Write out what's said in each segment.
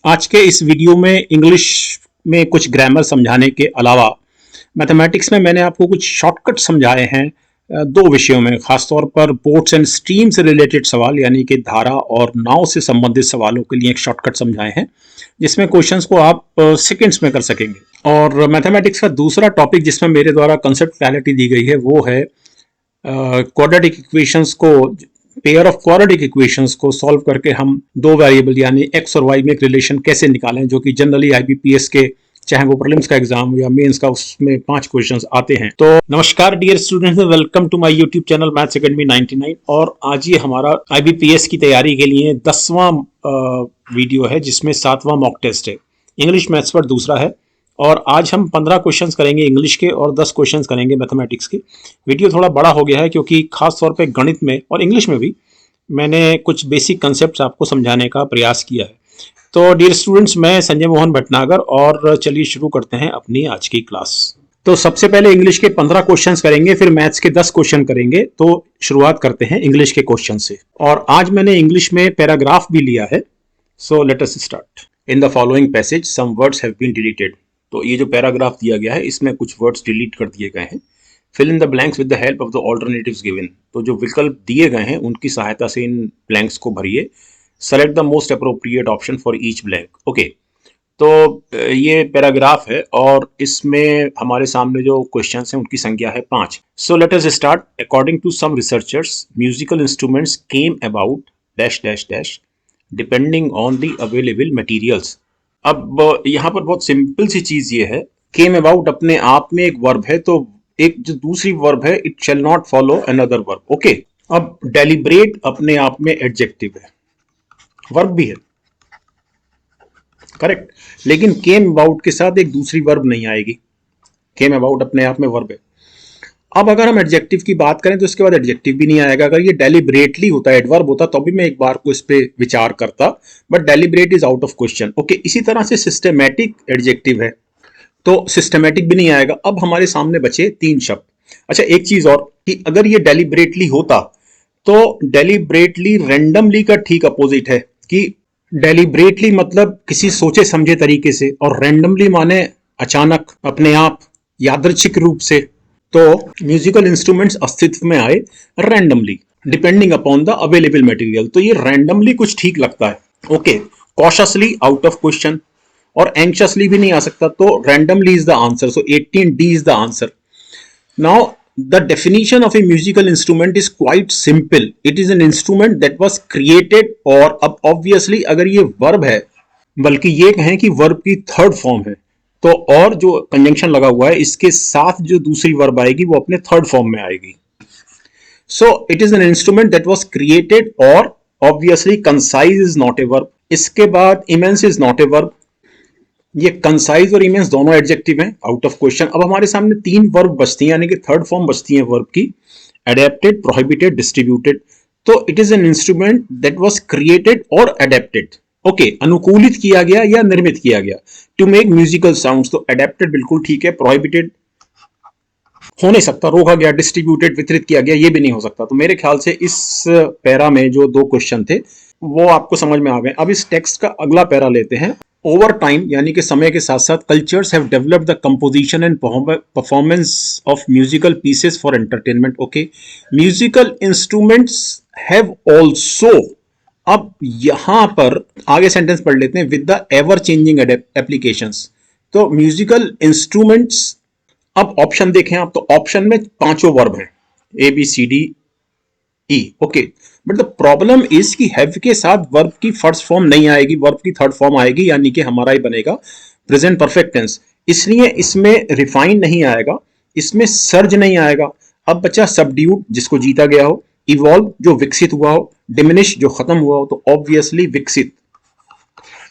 आज के इस वीडियो में इंग्लिश में कुछ ग्रामर समझाने के अलावा मैथमेटिक्स में मैंने आपको कुछ शॉर्टकट समझाए हैं दो विषयों में, खासतौर पर बोट्स एंड स्ट्रीम से रिलेटेड सवाल यानी कि धारा और नाव से संबंधित सवालों के लिए एक शॉर्टकट समझाए हैं जिसमें क्वेश्चंस को आप सेकंड्स में कर सकेंगे। और मैथमेटिक्स का दूसरा टॉपिक जिसमें मेरे द्वारा कंसेप्चुअलिटी दी गई है वो है क्वाड्रेटिक इक्वेशंस को, पेयर ऑफ क्वाड्रेटिक इक्वेशंस को सॉल्व करके हम दो वेरिएबल यानी एक्स और वाई में एक रिलेशन कैसे निकालें, जो कि जनरली आईबीपीएस के चाहे वो प्रीलिम्स का एग्जाम या मेंस का उसमें 5 क्वेश्चंस आते हैं। तो नमस्कार dear students, welcome to my YouTube channel maths academy 99। और आज ये हमारा आईबीपीएस की तैयारी के लिए 10वां वीडियो है जिसमें 7वां मॉक टेस्ट है। इंग्लिश मैथ्स पर दूसरा है और आज हम 15 क्वेश्चंस करेंगे इंग्लिश के और 10 क्वेश्चंस करेंगे मैथमेटिक्स के। वीडियो थोड़ा बड़ा हो गया है क्योंकि खास तौर पे गणित में और इंग्लिश में भी मैंने कुछ बेसिक कंसेप्ट्स आपको समझाने का प्रयास किया है। तो डियर स्टूडेंट्स, मैं संजय मोहन भटनागर और चलिए शुरू करते हैं अपनी आज की क्लास। तो सबसे पहले इंग्लिश के 15 क्वेश्चंस करेंगे, फिर मैथ्स के 10 क्वेश्चन करेंगे। तो शुरुआत करते हैं इंग्लिश के क्वेश्चन से। और आज मैंने इंग्लिश में पैराग्राफ भी लिया है। So let us start. In the following passage some words have been deleted. तो ये जो पैराग्राफ दिया गया है इसमें कुछ वर्ड्स डिलीट कर दिए गए हैं। Fill in the blanks with the help of the alternatives given. तो जो विकल्प दिए गए हैं उनकी सहायता से इन ब्लैंक्स को भरिए। Select the most appropriate option for each blank. Okay, तो ये पैराग्राफ है और इसमें हमारे सामने जो क्वेश्चंस हैं उनकी संख्या है 5। So let us start. According to some researchers musical instruments came about dash dash dash depending on the available materials. अब यहाँ पर बहुत सिंपल सी चीज ये है, केम अबाउट अपने आप में एक वर्ब है, तो एक जो दूसरी वर्ब है it shall not follow another verb. Okay, अब डेलिब्रेट अपने आप में एडजेक्टिव है, वर्ब भी है, करेक्ट, लेकिन केम अबाउट के साथ एक दूसरी वर्ब नहीं आएगी। केम अबाउट अपने आप में वर्ब है। अब अगर हम एडजेक्टिव की बात करें तो इसके बाद एडजेक्टिव भी नहीं आएगा। अगर ये डेलिब्रेटली होता, एडवर्ब होता, तो भी मैं एक बार को इस पे विचार करता, but deliberate is out of question. Okay, इसी तरह से सिस्टमैटिक एडजेक्टिव है तो सिस्टमैटिक भी नहीं आएगा। अब हमारे सामने बचे 3 शब्द। अच्छा, एक चीज और कि अगर ये डेलिब्रेटली होता तो डेलिब्रेटली रैंडमली का ठीक अपोजिट है कि डेलिब्रेटली मतलब किसी सोचे समझे तरीके से और रैंडमली माने अचानक, अपने आप, यादृच्छिक रूप से। तो म्यूजिकल इंस्ट्रूमेंट्स अस्तित्व में आए randomly depending upon the available material. तो ये रैंडमली कुछ ठीक लगता है। Okay, cautiously out of question और एंक्शसली भी नहीं आ सकता, तो randomly is the answer. So 18D is the answer. Now the definition of a musical instrument is quite simple. It is an instrument that was created, और अब obviously अगर ये verb है, बल्कि ये कहें कि verb की थर्ड फॉर्म है, तो और जो कंजंक्शन लगा हुआ है इसके साथ जो दूसरी verb आएगी वो अपने थर्ड फॉर्म में आएगी। So it is an instrument that was created, और obviously concise is not a verb। इसके बाद immense is not a verb। ये कंसाइज और इमेंस दोनों एडजेक्टिव हैं, आउट ऑफ क्वेश्चन। अब हमारे सामने 3 वर्ब बचती हैं, यानी कि थर्ड फॉर्म बचती है वर्ब की, अडेप्टेड, प्रोहिबिटेड, डिस्ट्रीब्यूटेड। तो it is an instrument that was created और अडेप्टेड। ओके, अनुकूलित किया गया या निर्मित किया गया टू मेक म्यूजिकल साउंड्स। तो अडेप्टेड बिल्कुल ठीक है, प्रोहिबिटेड हो नहीं सकता, रोका गया, डिस्ट्रीब्यूटेड वितरित किया गया ये भी नहीं हो सकता। तो मेरे ख्याल से इस पैरा में जो 2 क्वेश्चन थे वो आपको समझ में आ गए। अब इस टेक्स्ट का अगला पैरा लेते हैं। ओवर टाइम यानी कि समय के साथ साथ cultures have developed the composition and performance of musical pieces for entertainment. Okay, musical instruments have also. अब यहां पर आगे सेंटेंस पढ़ लेते हैं, with the ever changing applications. तो म्यूजिकल इंस्ट्रूमेंट्स, अब ऑप्शन देखें आप, तो ऑप्शन में 5 वर्ब हैं, ABCDE। Okay, but the problem is कि हैव के साथ वर्ब की फर्स्ट फॉर्म नहीं आएगी, वर्ब की थर्ड फॉर्म आएगी, यानी कि हमारा ही बनेगा प्रेजेंट परफेक्ट टेंस। इसलिए इसमें रिफाइन नहीं आएगा, इसमें सर्ज नहीं आएगा। अब बचा सबड्यूड जिसको जीता गया हो, इवॉल्व जो विकसित हुआ हो, डिमिनिश जो खत्म हुआ हो, तो ऑब्वियसली विकसित।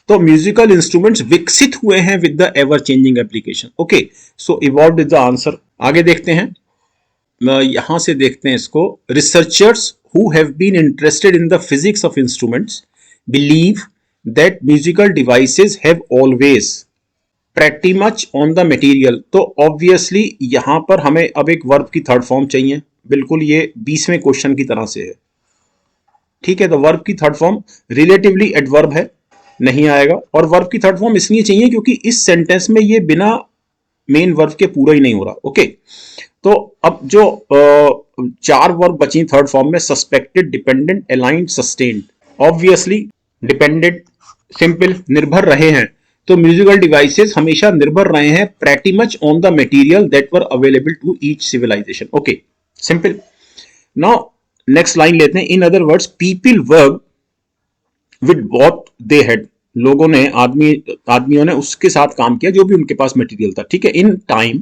तो म्यूजिकल इंस्ट्रूमेंट्स विकसित हुए हैं with the ever changing application. Okay, so evolve is the answer. आगे देखते हैं, यहां से देखते हैं इसको। Researchers who have been interested in the physics of instruments believe that musical devices have always pretty much on the material। तो obviously यहां पर हमें अब एक वर्ब की थर्ड फॉर्म चाहिए, बिल्कुल ये 20वें क्वेश्चन की तरह से है। ठीक है, तो वर्ब की थर्ड फॉर्म रिलेटिवली एडवर्ब है, नहीं आएगा। और वर्ब की थर्ड फॉर्म इसलिए चाहिए क्योंकि इस सेंटेंस में ये बिना मेन वर्ब के पूरा ही नहीं हो रहा। ओके, तो अब जो चार वर्ब बची थर्ड फॉर्म में, suspected, dependent, aligned, sustained. Obviously dependent, simple, निर्भर रहे हैं, तो म्यूजिकल डिवाइसेस हमेशा निर्भर रहे हैं pretty much on the material that were available to each civilisation. Okay, simple. Now next line लेते हैं। In other words, people work with what they had, लोगों ने, आदमियों ने उसके साथ काम किया जो भी उनके पास मटेरियल था। ठीक है। In time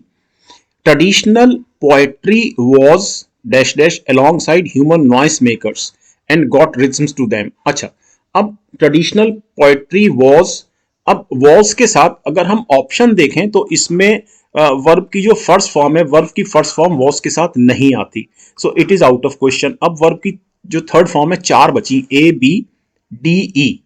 traditional poetry was dash dash alongside human noise makers and got rhythms to them. अच्छा, अब ट्रेडिशनल पोएट्री वॉज, अब वॉज के साथ अगर हम ऑप्शन देखें तो इसमें वर्ब की जो फर्स्ट फॉर्म है, वर्ब की फर्स्ट फॉर्म वॉज के साथ नहीं आती, सो it is out of question. अब वर्ब की जो थर्ड फॉर्म है, चार बची, ए बी डी ई।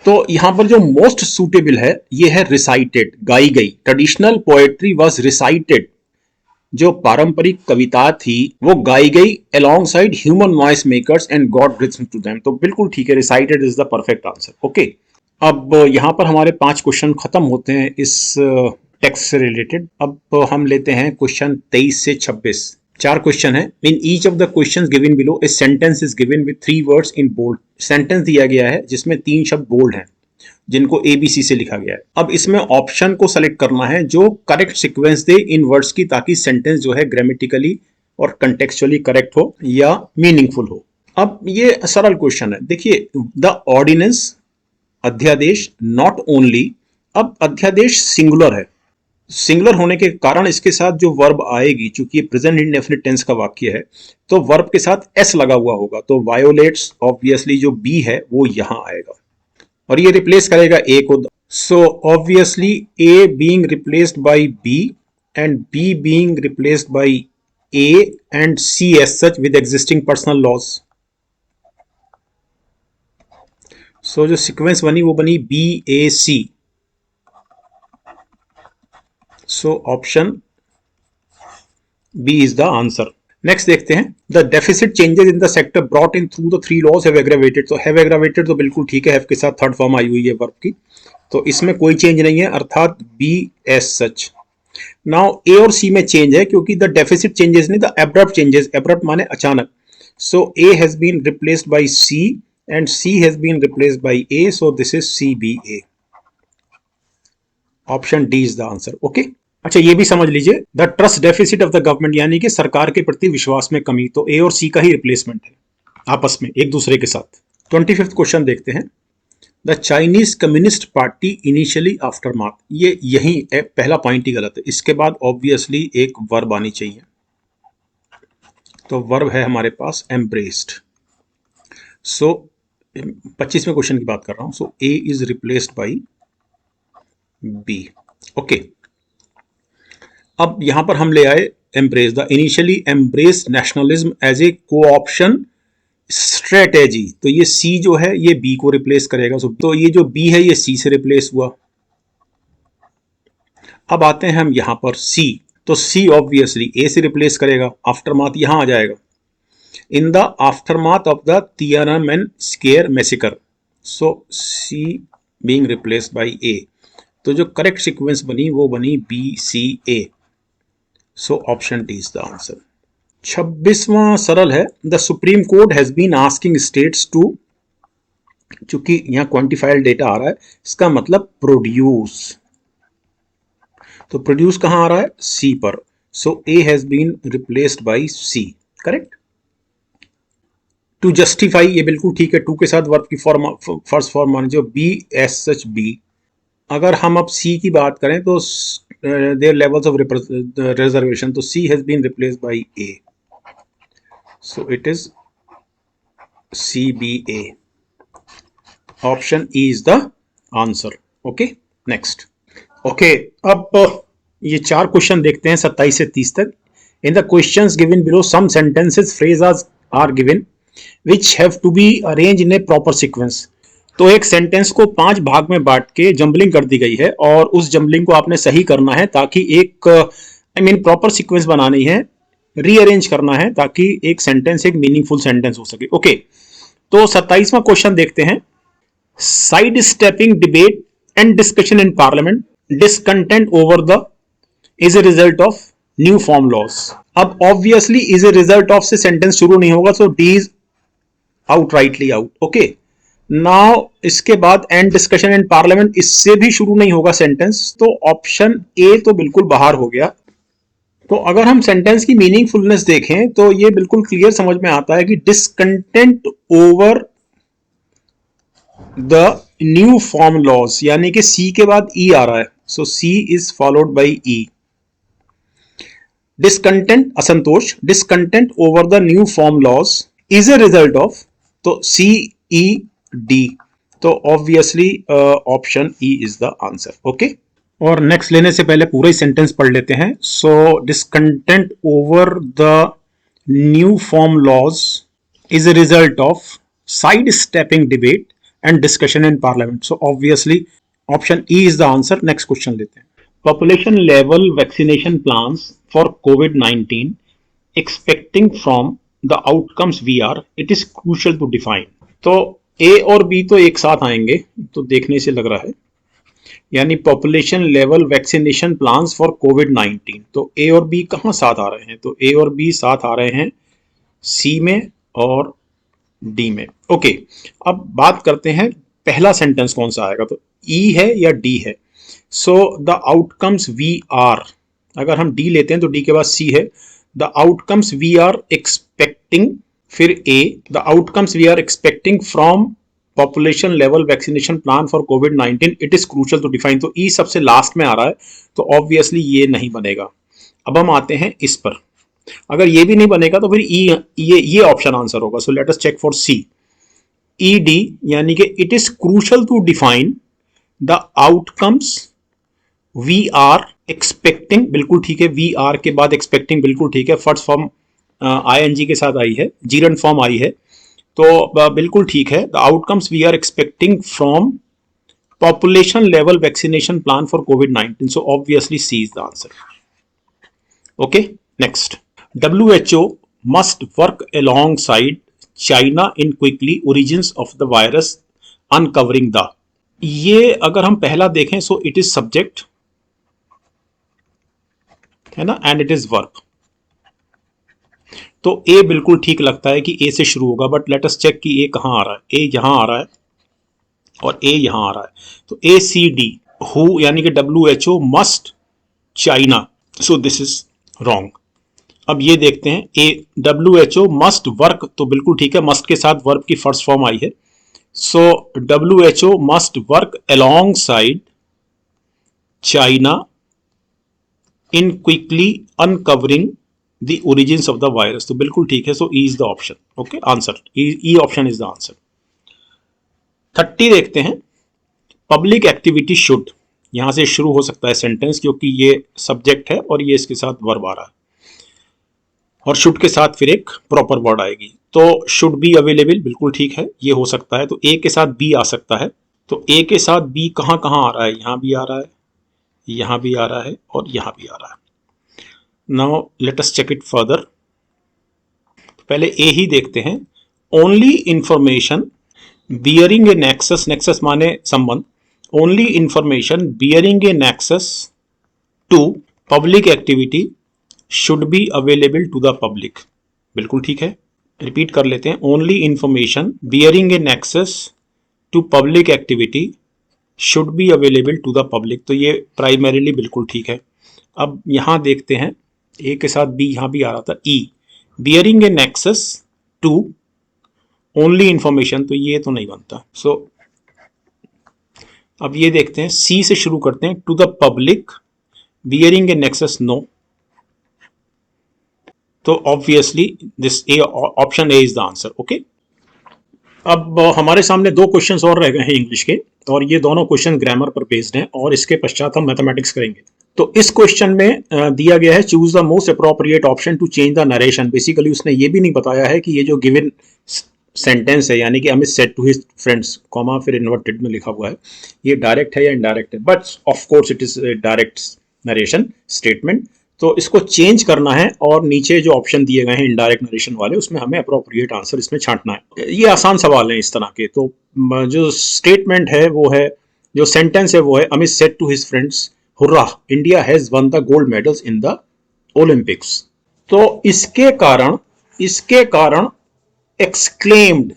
तो यहां पर जो मोस्ट सुटेबल है ये है रिसाइटेड, गाई गई। ट्रेडिशनल पोएट्री वाज रिसाइटेड, जो पारंपरिक कविता थी वो गाई गई alongside human voice makers and god rhythm to them. तो बिल्कुल ठीक है, recited is the perfect answer. Okay, अब यहां पर हमारे 5 क्वेश्चन खत्म होते हैं इस टेक्स्ट से रिलेटेड। अब हम लेते हैं क्वेश्चन 23 से 26। 4 क्वेश्चन है। In each of the questions given below a sentence is given with 3 words in bold. Sentence दिया गया है जिसमें 3 शब्द बोल्ड हैं, जिनको ABC से लिखा गया है। अब इसमें ऑप्शन को सेलेक्ट करना है जो करेक्ट सीक्वेंस दे इन वर्ड्स की, ताकि सेंटेंस जो है ग्रामेटिकली और कंटेक्चुअली करेक्ट हो या मीनिंगफुल हो। अब ये सरल क्वेश्चन है। देखिए, द ऑर्डिनेंस, अध्यादेश, नॉट ओनली। अब अध्यादेश सिंगुलर है, सिंगुलर होने के कारण इसके साथ जो वर्ब आएगी, चूंकि ये प्रेजेंट इंडेफिनिट टेंस का वाक्य है, तो वर्ब के साथ एस लगा हुआ होगा, तो वायोलेट्स, ऑब्वियसली जो बी है वो यहां आएगा और ये रिप्लेस करेगा ए को। So obviously A being replaced by B and B being replaced by A and C as such with existing personal laws. So जो सीक्वेंस बनी वो बनी BAC। So option B is the answer. Next देखते हैं। The deficit changes in the sector brought in through the 3 laws have aggravated. So have aggravated तो बिल्कुल ठीक है, have के साथ थर्ड फॉर्म आई हुई है वर्ब की, तो इसमें कोई चेंज नहीं है, अर्थात B as such. Now A और C में चेंज है क्योंकि the deficit changes नहीं, the abrupt changes, abrupt माने अचानक. So A has been replaced by C and C has been replaced by A, so this is CBA. Option D is the answer. Okay, अच्छा ये भी समझ लीजिए, the trust deficit of the government, यानी कि सरकार के प्रति विश्वास में कमी, तो ए और सी का ही रिप्लेसमेंट है आपस में एक दूसरे के साथ। 25वां क्वेश्चन देखते हैं। The Chinese communist party initially aftermath, ये यही पहला पॉइंट ही गलत है, इसके बाद ऑब्वियसली एक वर्ब आनी चाहिए, तो वर्ब है हमारे पास एम्ब्रेस्ड। सो 25वें क्वेश्चन की बात कर रहा हूं। So A is replaced by B. Okay, अब यहां पर हम ले आए embrace, the initially embrace nationalism as a cooption strategy, तो ये सी जो है ये बी को रिप्लेस करेगा, तो ये जो बी है ये सी से रिप्लेस हुआ। अब आते हैं हम यहां पर सी, तो सी ऑब्वियसली ए से रिप्लेस करेगा, आफ्टरमाथ यहां आ जाएगा, in the aftermath of the Tiananmen square massacre, so C being replaced by A, तो जो करेक्ट सीक्वेंस बनी वो बनी BCA। So option D is the answer. 26वां सरल है। The Supreme Court has been asking states to, चूंकि यहां क्वांटिफाइड डेटा आ रहा है, इसका मतलब प्रोड्यूस, तो प्रोड्यूस कहां आ रहा है, सी पर, so A has been replaced by C, correct. To justify, ये बिल्कुल ठीक है, टू के साथ वर्ब की फॉर्म फर्स्ट फॉर्म माने जो बी एस सच बी। अगर हम अब सी की बात करें तो देयर लेवल्स ऑफ रिजर्वेशन, तो C has been replaced by A, so it is CBA। Option E is the answer. Okay, next. Okay, अब ये 4 क्वेश्चन देखते हैं 27 से 30 तक। In the questions given below some sentences phrases are given which have to be arranged in a proper sequence. तो एक sentence को 5 भाग में बांट के जंबलिंग कर दी गई है और उस जंबलिंग को आपने सही करना है, ताकि एक प्रॉपर सीक्वेंस बनानी है, रीअरेंज करना है, ताकि एक सेंटेंस एक मीनिंगफुल सेंटेंस हो सके। ओके, तो 27वां क्वेश्चन देखते हैं। Sidestepping debate and discussion in parliament, discontent over the is a result of new form laws. अब obviously is a result of से सेंटेंस शुरू नहीं होगा, so D is outrightly out. Okay, now इसके बाद and discussion in parliament, इससे भी शुरू नहीं होगा सेंटेंस, तो ऑप्शन ए तो बिल्कुल बाहर हो गया। तो अगर हम सेंटेंस की मीनिंगफुलनेस देखें तो ये बिल्कुल क्लियर समझ में आता है कि discontent over the new form laws, यानी कि सी के बाद ई आ रहा है, so C is followed by E. Discontent असंतोष, discontent over the new form laws is a result of, तो सी ई डी, तो obviously option E is the answer. Okay, और नेक्स्ट लेने से पहले पूरा ही सेंटेंस पढ़ लेते हैं। So discontent over the new farm laws is a result of sidestepping debate and discussion in parliament, so obviously option E is the answer. Next question लेते हैं। Population level vaccination plans for कोविड-19 expecting from the outcomes we are, it is crucial to define. तो A और B तो एक साथ आएंगे, तो देखने से लग रहा है, यानी population level vaccination plans for कोविड-19, तो ए और बी कहाँ साथ आ रहे हैं? तो ए और बी साथ आ रहे हैं सी में और डी में। ओके, अब बात करते हैं पहला सेंटेंस कौन सा आएगा, तो ई है या डी है? So the outcomes we are, अगर हम डी लेते हैं तो डी के बाद सी है, the outcomes we are expecting, फिर A, the outcomes we are expecting from population level vaccination plan for कोविड-19 it is crucial to define, तो ई सबसे लास्ट में आ रहा है, तो ऑब्वियसली ये नहीं बनेगा। अब हम आते हैं इस पर, अगर ये भी नहीं बनेगा तो फिर ई, ये ऑप्शन आंसर होगा। So let us check for C, E D, यानी कि it is crucial to define the outcomes we are expecting, बिल्कुल ठीक है, वी आर के बाद एक्सपेक्टिंग बिल्कुल ठीक है, फर्स्ट फॉर्म आईएनजी के साथ आई है, जीरन फॉर्म आई है, तो बिल्कुल ठीक है। The outcomes we are expecting from population level vaccination plan for कोविड-19, so obviously C is the answer. Okay, next, WHO must work alongside China in quickly origins of the virus uncovering the, ये अगर हम पहला देखें सो it is subject है ना, and it is verb, तो ए बिल्कुल ठीक लगता है कि ए से शुरू होगा, बट लेट अस चेक कि ए कहां आ रहा है। ए यहां आ रहा है और ए यहां आ रहा है, तो ए सी डी, हु यानी कि WHO must China, so this is wrong. अब ये देखते हैं, ए WHO मस्ट वर्क, तो बिल्कुल ठीक है, मस्ट के साथ वर्ब की फर्स्ट फॉर्म आई है, so WHO must work alongside China in quickly uncovering the origins of the virus, तो बिल्कुल ठीक है, so E is the option. Okay, answer E option is the answer. 30 देखते हैं, पब्लिक एक्टिविटी शुड, यहां से शुरू हो सकता है सेंटेंस क्योंकि ये सब्जेक्ट है और ये इसके साथ वर्ब आ रहा है, और शुड के साथ फिर एक प्रॉपर वर्ड आएगी, तो शुड बी अवेलेबल, बिल्कुल ठीक है, ये हो सकता है, तो ए के साथ बी आ सकता है, तो ए के साथ बी कहां कहां आ रहा है? यहां भी आ रहा है, यहां भी आ रहा है और यहां भी आ रहा है। Now let us check it further, पहले ए ही देखते हैं। Only information bearing a nexus, nexus माने संबंध, only information bearing a nexus to public activity should be available to the public, बिल्कुल ठीक है, रिपीट कर लेते हैं, only information bearing a nexus to public activity should be available to the public, तो ये प्राइमरीली बिल्कुल ठीक है। अब यहां देखते हैं, ए के साथ बी यहां भी आ रहा था, E bearing a nexus to only information, तो ये तो नहीं बनता, सो अब ये देखते हैं, सी से शुरू करते हैं, to the public bearing a nexus, no, तो obviously this A, option A is the answer. Okay, अब हमारे सामने दो क्वेश्चंस और रह गए हैं इंग्लिश के, और ये दोनों क्वेश्चन ग्रामर पर बेस्ड हैं, और इसके पश्चात हम मैथमेटिक्स करेंगे। तो इस क्वेश्चन में दिया गया है, choose the most appropriate option to change the narration. Basically उसने ये भी नहीं बताया है कि ये जो गिवन सेंटेंस है, यानी कि Amit said to his friends, comma फिर इन्वर्टेड में लिखा हुआ है, ये डायरेक्ट है या इनडायरेक्ट है, but of course it is direct narration statement, तो इसको चेंज करना है और नीचे जो ऑप्शन दिए गए हैं इनडायरेक्ट नरेशन वाले, उसमें हमें अप्रोप्रिएट आंसर इसमें छांटना है। ये आसान सवाल है इस तरह के। तो जो स्टेटमेंट है वो है, जो सेंटेंस है वो है, Amit said to his friends, hurrah, India has won the gold medals in the Olympics. तो इसके कारण एक्सक्लेम्ड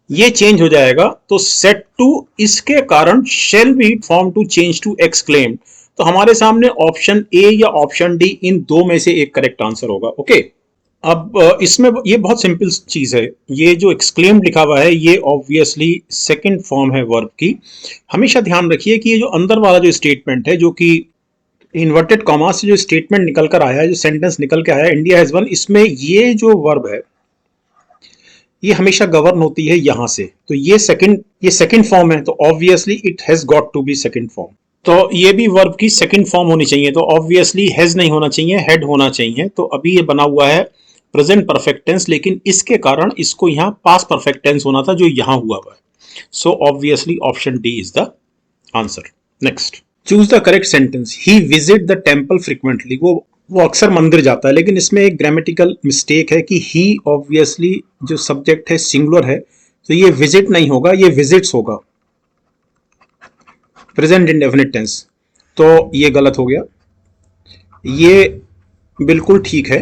ये चेंज हो जाएगा। तो सेट टू इसके कारण shall be form to change to exclaimed. तो हमारे सामने ऑप्शन ए या ऑप्शन डी, इन दो में से एक करेक्ट आंसर होगा। ओके, अब इसमें ये बहुत सिंपल चीज है। ये जो एक्सक्लेम्ड लिखा हुआ है ये ऑब्वियसली सेकंड फॉर्म है वर्ब की। हमेशा ध्यान रखिए कि ये जो अंदर वाला जो स्टेटमेंट है, जो कि इन्वर्टेड कॉमा से जो स्टेटमेंट निकल कर आया है, जो सेंटेंस निकल के आया है, इंडिया हैज वन, इसमें ये जो वर्ब है ये हमेशा गवर्न होती है यहां से। तो ये सेकंड फॉर्म है, तो obviously it has got to be second form. तो ये भी वर्ब की सेकंड फॉर्म होनी चाहिए। तो ऑब्वियसली हैज नहीं होना चाहिए, हैड होना चाहिए। तो अभी ये बना हुआ है प्रेजेंट परफेक्ट टेंस, लेकिन इसके कारण इसको यहां पास्ट परफेक्ट टेंस होना था, जो यहां हुआ है। सो obviously option D is the answer. Next, choose the correct sentence. He visit the temple frequently. वो अक्सर मंदिर जाता है, लेकिन इसमें एक ग्रामेटिकल मिस्टेक है कि ही ऑब्वियसली जो सब्जेक्ट है सिंगुलर है, तो ये विजिट नहीं होगा, ये विजिट्स होगा, प्रेजेंट इंडेफिनिट टेंस। तो ये गलत हो गया, ये बिल्कुल ठीक है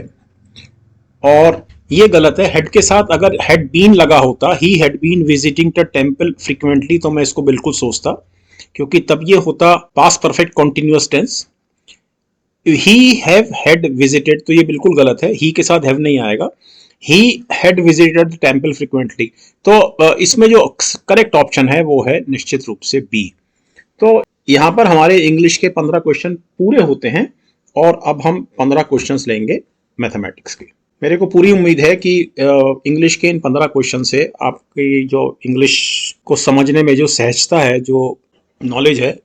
और ये गलत है। हेड के साथ अगर हैड बीन लगा होता, he had been visiting the temple frequently, तो मैं इसको बिल्कुल सोचता, क्योंकि तब ये होता past perfect continuous tense. He have had visited, तो ये बिल्कुल गलत है, ही के साथ हैव नहीं आएगा। He had visited the temple frequently. तो इसमें जो करेक्ट ऑप्शन है वो है निश्चित रूप से बी। तो यहां पर हमारे इंग्लिश के 15 क्वेश्चन पूरे होते हैं और अब हम 15 क्वेश्चंस लेंगे मैथमेटिक्स के। मेरे को पूरी उम्मीद है कि इंग्लिश के इन 15 क्वेश्चन से आपकी जो इंग्लिश को समझने में जो सहजता है, जो नॉलेज है,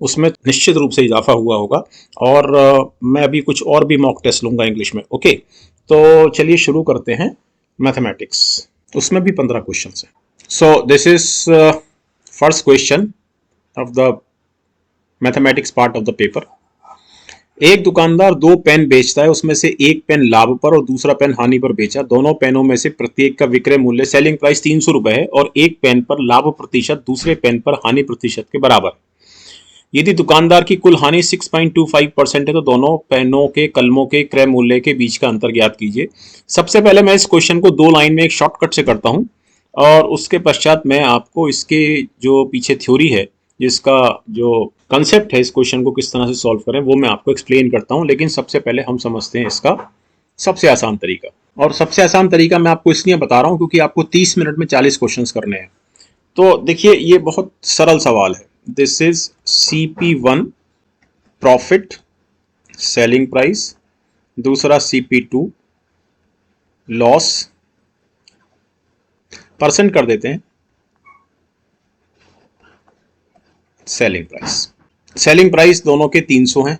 उसमें निश्चित रूप से इजाफा हुआ होगा। और मैं अभी कुछ और भी मॉक टेस्ट लूंगा इंग्लिश में। ओके, तो चलिए शुरू करते हैं मैथमेटिक्स। उसमें भी 15 क्वेश्चन हैं। So this is first question of the mathematics part of the paper. एक दुकानदार 2 पेन बेचता है, उसमें से एक पेन लाभ पर और दूसरा पेन हानि पर बेचा। दोनों पेनों में से प्रत्येक का विक्रय मूल्य, सेलिंग प्राइस 300 रुपए है और एक पेन पर लाभ प्रतिशत दूसरे पेन पर हानि प्रतिशत के बराबर। यदि दुकानदार की कुल हानि 6.25% है, तो दोनों पेनों के कलमों के क्रय मूल्य के बीच का अंतर ज्ञात कीजिए। सबसे पहले मैं इस क्वेश्चन को 2 लाइन में एक शॉर्टकट से करता हूं और उसके पश्चात मैं आपको इसके जो पीछे थ्योरी है, जिसका जो कंसेप्ट है इस क्वेश्चन को किस तरह से सॉल्व करें, वो मैं आपको एक्सप्लेन करता हूं। लेकिन सबसे पहले हम समझते हैं इसका सबसे आसान तरीका। और सबसे आसान तरीका मैं आपको इसलिए बता रहा हूं क्योंकि आपको 30 मिनट में 40 क्वेश्चन करने हैं। तो देखिए, ये बहुत सरल सवाल है। This is CP1 profit, selling price, दूसरा CP2 लॉस, परसेंट कर देते हैं, सेलिंग प्राइस। सेलिंग प्राइस दोनों के 300 हैं,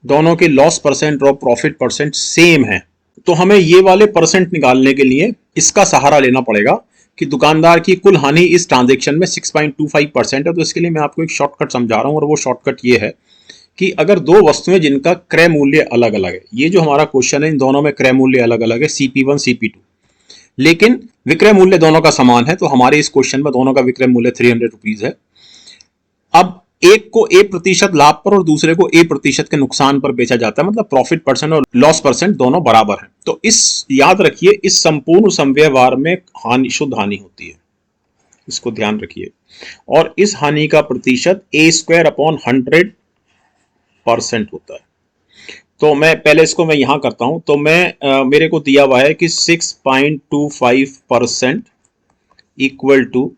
दोनों के लॉस परसेंट और प्रॉफिट परसेंट सेम है। तो हमें ये वाले परसेंट निकालने के लिए इसका सहारा लेना पड़ेगा कि दुकानदार की कुल हानि इस ट्रांजैक्शन में 6.25% है। तो इसके लिए मैं आपको एक शॉर्टकट समझा रहा हूं और वो शॉर्टकट ये है कि अगर 2 वस्तुएं जिनका क्रय मूल्य अलग अलग है, ये जो हमारा क्वेश्चन है इन दोनों में क्रय मूल्य अलग अलग है, CP1 CP2, लेकिन विक्रय मूल्य दोनों का समान है। तो हमारे इस क्वेश्चन में दोनों का विक्रय मूल्य 300 रुपीज है। अब एक को A% लाभ पर और दूसरे को A% के नुकसान पर बेचा जाता है, मतलब प्रॉफिट परसेंट और लॉस परसेंट दोनों बराबर हैं। तो इस याद रखिए, इस संपूर्ण समव्यवहार में हानि, शुद्ध हानि होती है, इसको ध्यान रखिए। और इस हानि का प्रतिशत A²/100% होता है। तो मैं पहले इसको मैं यहां करता हूं। तो मैं मेरे को दिया हुआ है कि 6.25% इक्वल टू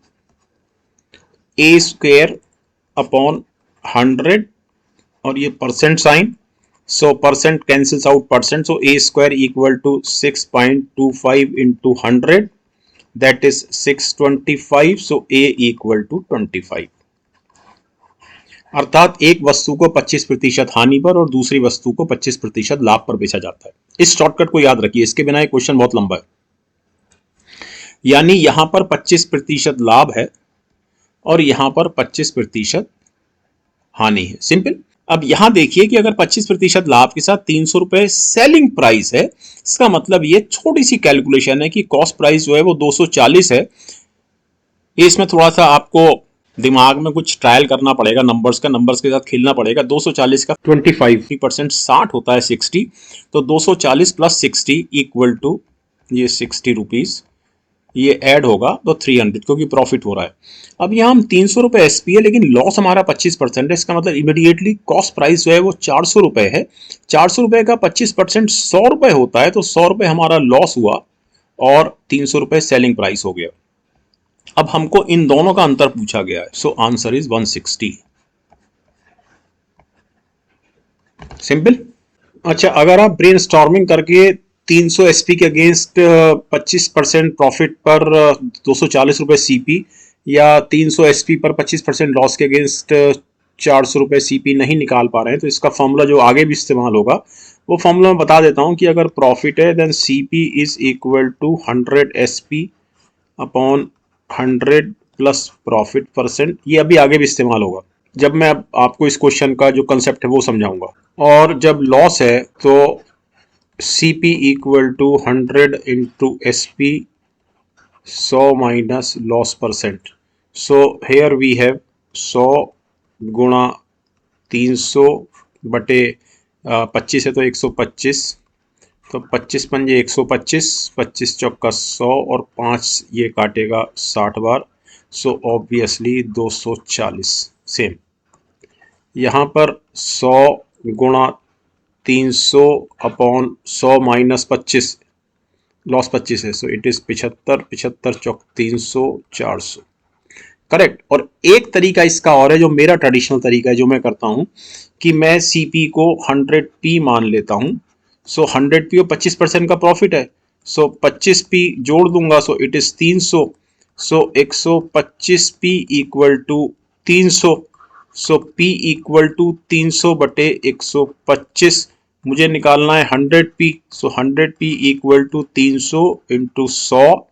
A²/100 और ये percent sign, so percent cancels out percent, so A² equal to 6.25 into 100, that is 625, so A equal to 25। अर्थात एक वस्तु को 25% हानि पर और दूसरी वस्तु को 25% लाभ पर बेचा जाता है। इस शॉर्टकट को याद रखिए, इसके बिना ये क्वेश्चन बहुत लंबा है। यानी यहां पर 25% लाभ है और यहां पर 25% हानि है। सिंपल। अब यहां देखिए कि अगर 25% लाभ के साथ 300 रुपए सेलिंग प्राइस है, इसका मतलब ये छोटी सी कैलकुलेशन है कि कॉस्ट प्राइस जो है वो 240 है। ये इसमें थोड़ा सा आपको दिमाग में कुछ ट्रायल करना पड़ेगा, नंबर्स के साथ खेलना पड़ेगा। 240 का 25% 60 होता है 60, तो 240 प्लस 60 इक्वल टू ये 60 रुपीज, ये ऐड होगा तो 300, क्योंकि प्रॉफिट हो रहा है। अब यहाँ हम 300 रुपए एसपी है, लेकिन लॉस हमारा 25% है। इसका मतलब इमीडिएटली कॉस्ट प्राइस जो है वो 400 रुपए है। 400 रुपए का 25% 100 रुपए होता है, तो 100 रुपए हमारा लॉस हुआ और 300 रुपए सेलिंग प्राइस हो गया। अब हमको इन दोनों का अंतर पूछा गया है, सो आंसर इज 160। सिंपल। अच्छा, अगर आप ब्रेन स्टॉर्मिंग करके 300 एसपी के अगेंस्ट 25% प्रॉफिट पर 240 रुपए सीपी, या 300 एसपी पर 25% लॉस के अगेंस्ट 400 रुपए सीपी नहीं निकाल पा रहे हैं, तो इसका फॉर्मूला जो आगे भी इस्तेमाल होगा वो फॉर्मूला मैं बता देता हूं कि अगर प्रॉफिट है then CP is equal to 100 SP upon 100 plus profit percent. ये अभी आगे भी इस्तेमाल होगा जब मैं आपको इस क्वेश्चन का जो कंसेप्ट है वो समझाऊंगा। और जब लॉस है तो CP equal to 100 into SP 100 minus loss percent. So here we have 100 गुणा 300 बटे 25 है तो 125, तो 25 पंजे 125, 25 चौका 100 और 5 ये काटेगा 60 बार, सो ऑब्वियसली 240। सेम यहाँ पर 100 गुणा 300 अपॉन 100 माइनस 25, लॉस 25 है, so it is 75, 75 Chowk 300, 400। Correct. और एक तरीका इसका और है जो मेरा ट्रेडिशनल तरीका है, जो मैं करता हूं कि मैं सीपी को 100p मान लेता हूं। सो 100p और 25% का प्रॉफिट है, सो 25p जोड़ दूंगा, so it is 300। So 125p equal to 300, so p equal to 300 बटे 125। मुझे निकालना है 100p, so 100p equal to 300 into 100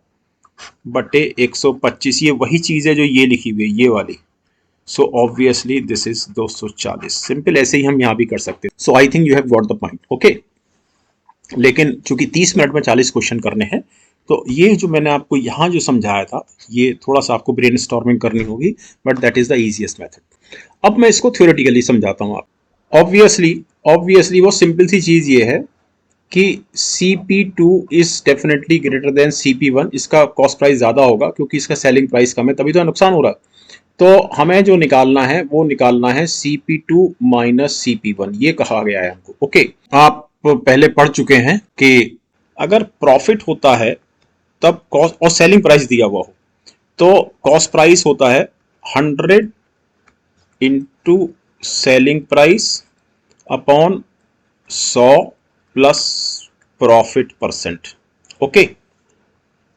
बटे 125। ये वही चीज है जो ये लिखी हुई है, ये वाली। So obviously this is 240। Simple, ऐसे ही हम यहां भी कर सकते हैं। So I think you have got the point. Okay, लेकिन चूंकि 30 मिनट में 40 क्वेश्चन करने हैं, तो ये जो मैंने आपको यहां जो समझाया था, ये थोड़ा सा आपको ब्रेन स्टॉर्मिंग करनी होगी, but that is the easiest method. अब मैं इसको थ्योरेटिकली समझाता हूं। आप ऑब्वियसली वो सिंपल सी चीज ये है कि CP2 is definitely greater than CP1। इसका कॉस्ट प्राइस ज्यादा होगा क्योंकि इसका सेलिंग प्राइस कम है, तभी तो नुकसान हो रहा है। तो हमें जो निकालना है वो निकालना है CP2 माइनस CP1, ये कहा गया है हमको। ओके, आप पहले पढ़ चुके हैं कि अगर प्रॉफिट होता है तब कॉस्ट और सेलिंग प्राइस दिया हुआ हो, तो कॉस्ट प्राइस होता है 100 into selling price upon 100 plus profit percent. Okay,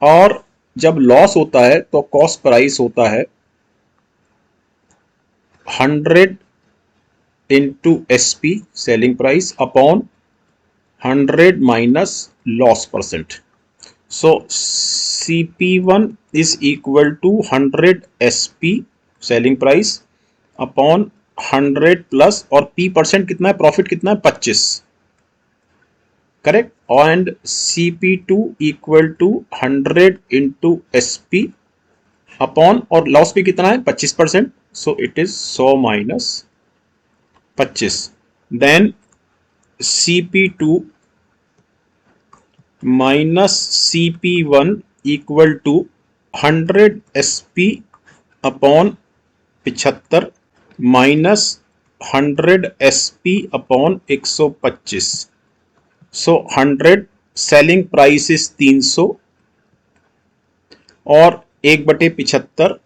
और जब लॉस होता है तो कॉस्ट प्राइस होता है 100 into SP selling price upon 100 minus loss percent. So CP1 is equal to 100 SP selling price upon 100 plus, और P परसेंट कितना है, प्रॉफिट कितना है, 25। Correct. And CP2 equal to 100 into SP upon, और loss भी कितना है, 25%, so it is 100 minus 25। Then CP2 minus CP1 equal to 100 SP upon 75 minus 100 SP upon 125। So 100 selling price is 300 और 1/75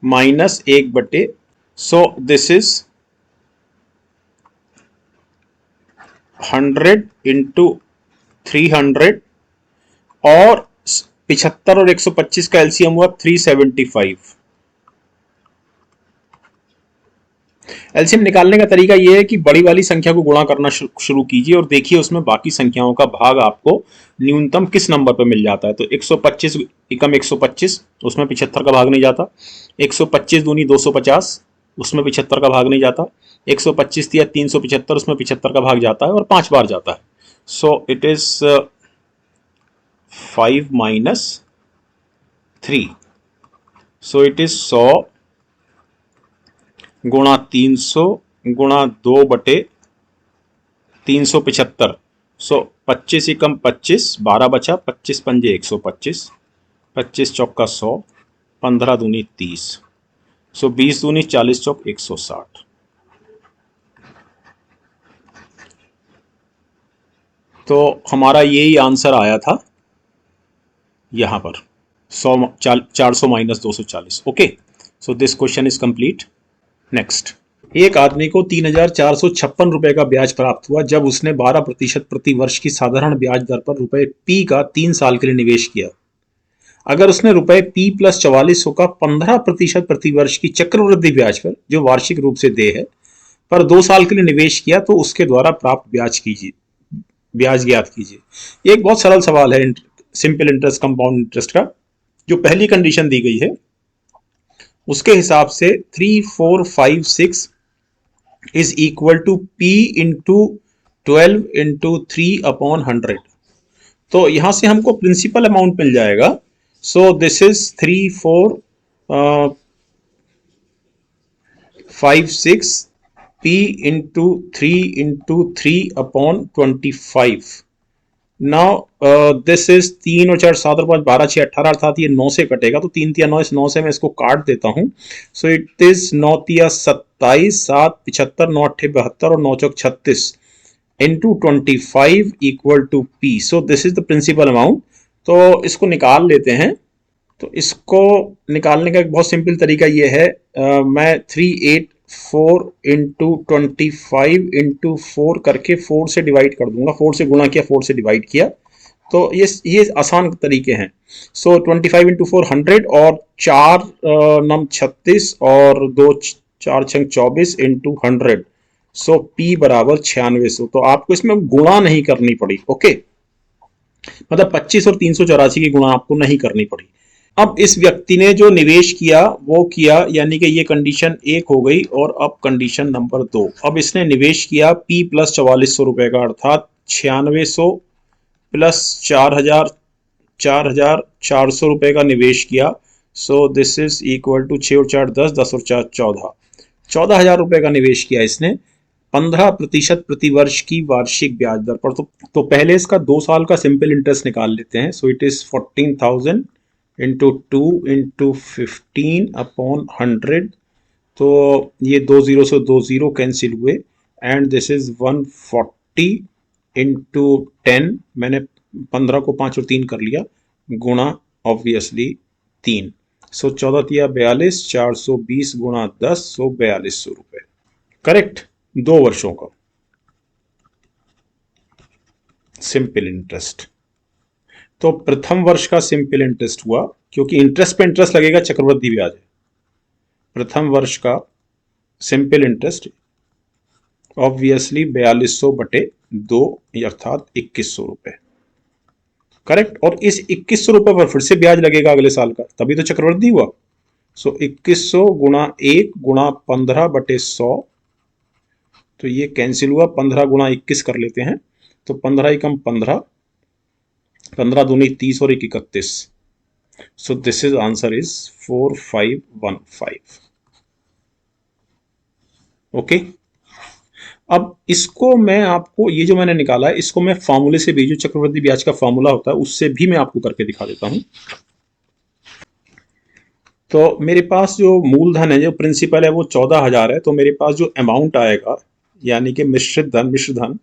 minus 1/, so this is 100 into 300, और 75 और 125 का LCM हुआ 375। LCM निकालने का तरीका यह है कि बड़ी वाली संख्या को गुणा करना शुरू कीजिए और देखिए उसमें बाकी संख्याओं का भाग आपको न्यूनतम किस नंबर पर मिल जाता है। तो 125 एकम 125, उसमें 75 का भाग नहीं जाता। 125 दूनी 250, उसमें 75 का भाग नहीं जाता। 125 दिया 375, उसमें 75 का भाग जाता है और 5 बार जाता है। So it is 5 minus 3, so it is 100 गुणा 300 गुणा 2/375। सो 25 एकम 25, 12 बचा, 25 पंजे 125, 25 चौका 100, 15 दूनी 30, सो 20 दूनी 40 चौक 160। तो हमारा यही आंसर आया था यहां पर 400 minus 240। Okay, so this question is complete. Next, एक आदमी को 3,456 रुपए का ब्याज प्राप्त हुआ जब उसने 12% प्रति वर्ष की साधारण ब्याज दर पर रुपए पी का 3 साल के लिए निवेश किया। अगर उसने रुपए पी प्लस 4400 का 15% प्रति वर्ष की चक्रवृद्धि ब्याज पर, जो वार्षिक रूप से देय है, पर 2 साल के लिए निवेश किया तो उसके द्वारा प्राप्त ब्याज ज्ञात कीजिए। ये एक बहुत सरल सवाल है सिंपल इंटरेस्ट कंपाउंड इंटरेस्ट का। जो पहली कंडीशन दी गई है उसके हिसाब से 3, 4, 5, 6 is equal to P into 12 into 3/100। तो यहां से हमको प्रिंसिपल अमाउंट मिल जाएगा। So this is 3, 4, 5, 6 p into 3/3/25। Now this is 3 और 4 7 और 5 12 6 18, अर्थात ये 9 से कटेगा, तो 3 तिया 9, इस 9 से मैं इसको काट देता हूं। सो इट इज 9 तिया 27, 7 75, 9 8 72 और 9 चौक 36 into 25 equal to P. So this is the principal amount. तो इसको निकाल लेते हैं। तो इसको निकालने का एक बहुत सिंपल तरीका ये है, मैं 384 इंटू 25 इंटू 4 करके 4 से डिवाइड कर दूंगा। 4 से गुणा किया, 4 से डिवाइड किया, तो ये आसान तरीके हैं। सो 25 इंटू 4 100 और 4 नम 36 और 2 4 छंग 24 इंटू 100। सो P बराबर 9600। तो आपको इसमें गुणा नहीं करनी पड़ी। ओके, मतलब 25 और 384 की गुणा आपको नहीं करनी पड़ी। अब इस व्यक्ति ने जो निवेश किया वो किया, यानी कि ये कंडीशन 1 हो गई। और अब कंडीशन नंबर 2, अब इसने निवेश किया P प्लस 4400 रुपए का, अर्थात 9600 प्लस 4,400 रुपए का निवेश किया। So this is equal to 6 और 4 10, 10 और 4 14, 14,000 रुपए का निवेश किया इसने 15% प्रति वर्ष की वार्षिक ब्याज दर पर। तो पहले इसका 2 साल का सिंपल इंटरेस्ट निकाल लेते हैं। So it is 14,000 into 2 into 15/100। तो ये 2 जीरो से 2 जीरो कैंसिल हुए, एंड दिस इज 140 इंटू 10, मैंने 15 को 5 और 3 कर लिया, गुणा ऑब्वियसली 3। सो 14 तिया 42, 420 गुणा 10, सो 4200 रुपए। करेक्ट, 2 वर्षों का सिंपल इंटरेस्ट। तो प्रथम वर्ष का सिंपल इंटरेस्ट हुआ, क्योंकि इंटरेस्ट पे इंटरेस्ट लगेगा, चक्रवृद्धि ब्याज है। प्रथम वर्ष का सिंपल इंटरेस्ट ऑब्वियसली 4200 बटे 2, अर्थात 2100 रुपए। करेक्ट, और इस 2100 रुपए पर फिर से ब्याज लगेगा अगले साल का, तभी तो चक्रवृद्धि हुआ। सो 2100 गुणा 1 गुणा 15 बटे 100, तो ये कैंसिल हुआ। 15 गुणा 21 कर लेते हैं, तो 15 एकम 15, 15 दूनी 30 और 1 31। सो this is answer is 4515। Okay, अब इसको मैं आपको, ये जो मैंने निकाला है, इसको मैं फॉर्मूले से भी, जो चक्रवृद्धि ब्याज का फॉर्मूला होता है उससे भी मैं आपको करके दिखा देता हूं। तो मेरे पास जो मूलधन है, जो प्रिंसिपल है, वो 14,000 है। तो मेरे पास जो अमाउंट आएगा, यानी कि मिश्र धन,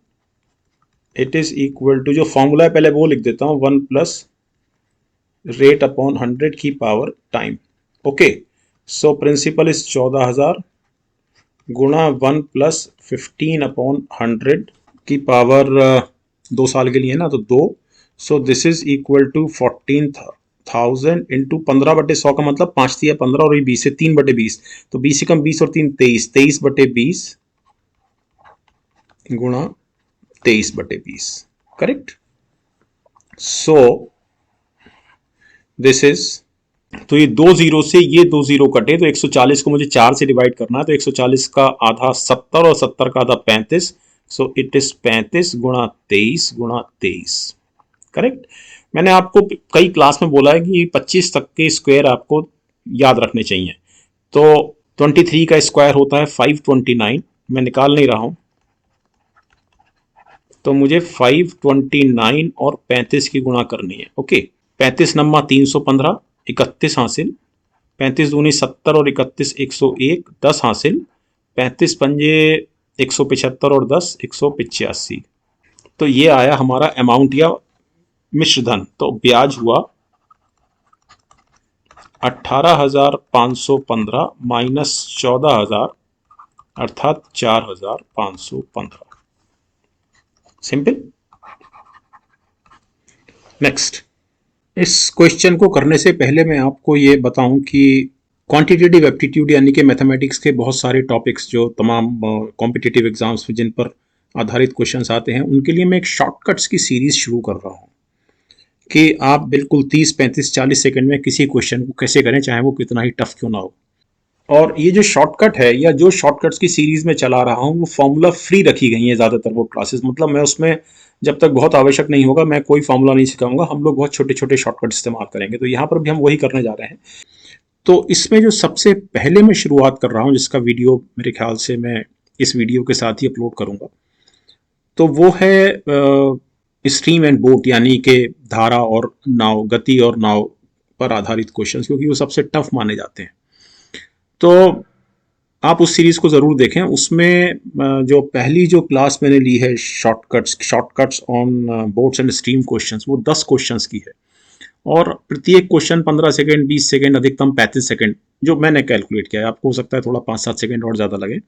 इट इज इक्वल टू, जो फॉर्मूला है पहले वो लिख देता हूं, 1 प्लस रेट अपॉन 100 की power time. Okay, so principal is 14,000 गुणा 1 प्लस 15/100 की पावर 2 साल के लिए ना, तो 2। So this is equal to 14,000 into 15/100 का मतलब 5 दिया 15, और ये 20 से 3/20, तो 20 से कम 20 और 3 23, 23/20 गुणा 23/20। करेक्ट, सो दिस इज तो ये 2 जीरो से ये 2 जीरो कटे, तो 140 को मुझे 4 से डिवाइड करना है, तो 140 का आधा 70 और 70 का आधा 35, सो इट इज 35 गुणा 23 गुणा 23, करेक्ट। मैंने आपको कई क्लास में बोला है कि 25 तक के स्क्वायर आपको याद रखने चाहिए। तो 23 का स्क्वायर होता है 529, मैं निकाल नहीं रहा हूं, तो मुझे 529 और 35 की गुणा करनी है। ओके, 35 नम्मा 315, 31 हासिल, 35 दूनी 70 और 31 101, 10 हासिल, 35 पंजे 175 और 10 185। तो ये आया हमारा अमाउंट या मिश्र धन। तो ब्याज हुआ 18,515 माइनस 14,000 अर्थात 4,515। सिंपल। नेक्स्ट, इस क्वेश्चन को करने से पहले मैं आपको ये बताऊं कि क्वांटिटेटिव एप्टीट्यूड यानी कि मैथमेटिक्स के बहुत सारे टॉपिक्स जो तमाम कॉम्पिटिटिव एग्जाम्स में जिन पर आधारित क्वेश्चंस आते हैं, उनके लिए मैं एक शॉर्टकट्स की सीरीज शुरू कर रहा हूं कि आप बिल्कुल 30, 35, 40 सेकंड में किसी क्वेश्चन को कैसे करें, चाहे वो कितना ही टफ क्यों ना हो। और ये जो शॉर्टकट है या जो शॉर्टकट्स की सीरीज में चला रहा हूँ, वो फॉर्मूला फ्री रखी गई है ज़्यादातर वो क्लासेस। मतलब मैं उसमें जब तक बहुत आवश्यक नहीं होगा मैं कोई फॉर्मूला नहीं सिखाऊंगा, हम लोग बहुत छोटे छोटे शॉर्टकट इस्तेमाल करेंगे। तो यहाँ पर भी हम वही करने जा रहे हैं। तो इसमें जो सबसे पहले मैं शुरुआत कर रहा हूँ, जिसका वीडियो मेरे ख्याल से मैं इस वीडियो के साथ ही अपलोड करूँगा, तो वो है स्ट्रीम एंड बोट यानी कि धारा और नाव, गति और नाव पर आधारित क्वेश्चन, क्योंकि वो सबसे टफ माने जाते हैं। तो आप उस सीरीज को ज़रूर देखें। उसमें जो पहली जो क्लास मैंने ली है shortcuts on boats and stream questions, वो 10 क्वेश्चंस की है और प्रत्येक क्वेश्चन 15 सेकेंड, 20 सेकेंड, अधिकतम 35 सेकेंड जो मैंने कैलकुलेट किया है। आपको हो सकता है थोड़ा 5-7 सेकेंड और ज़्यादा लगे,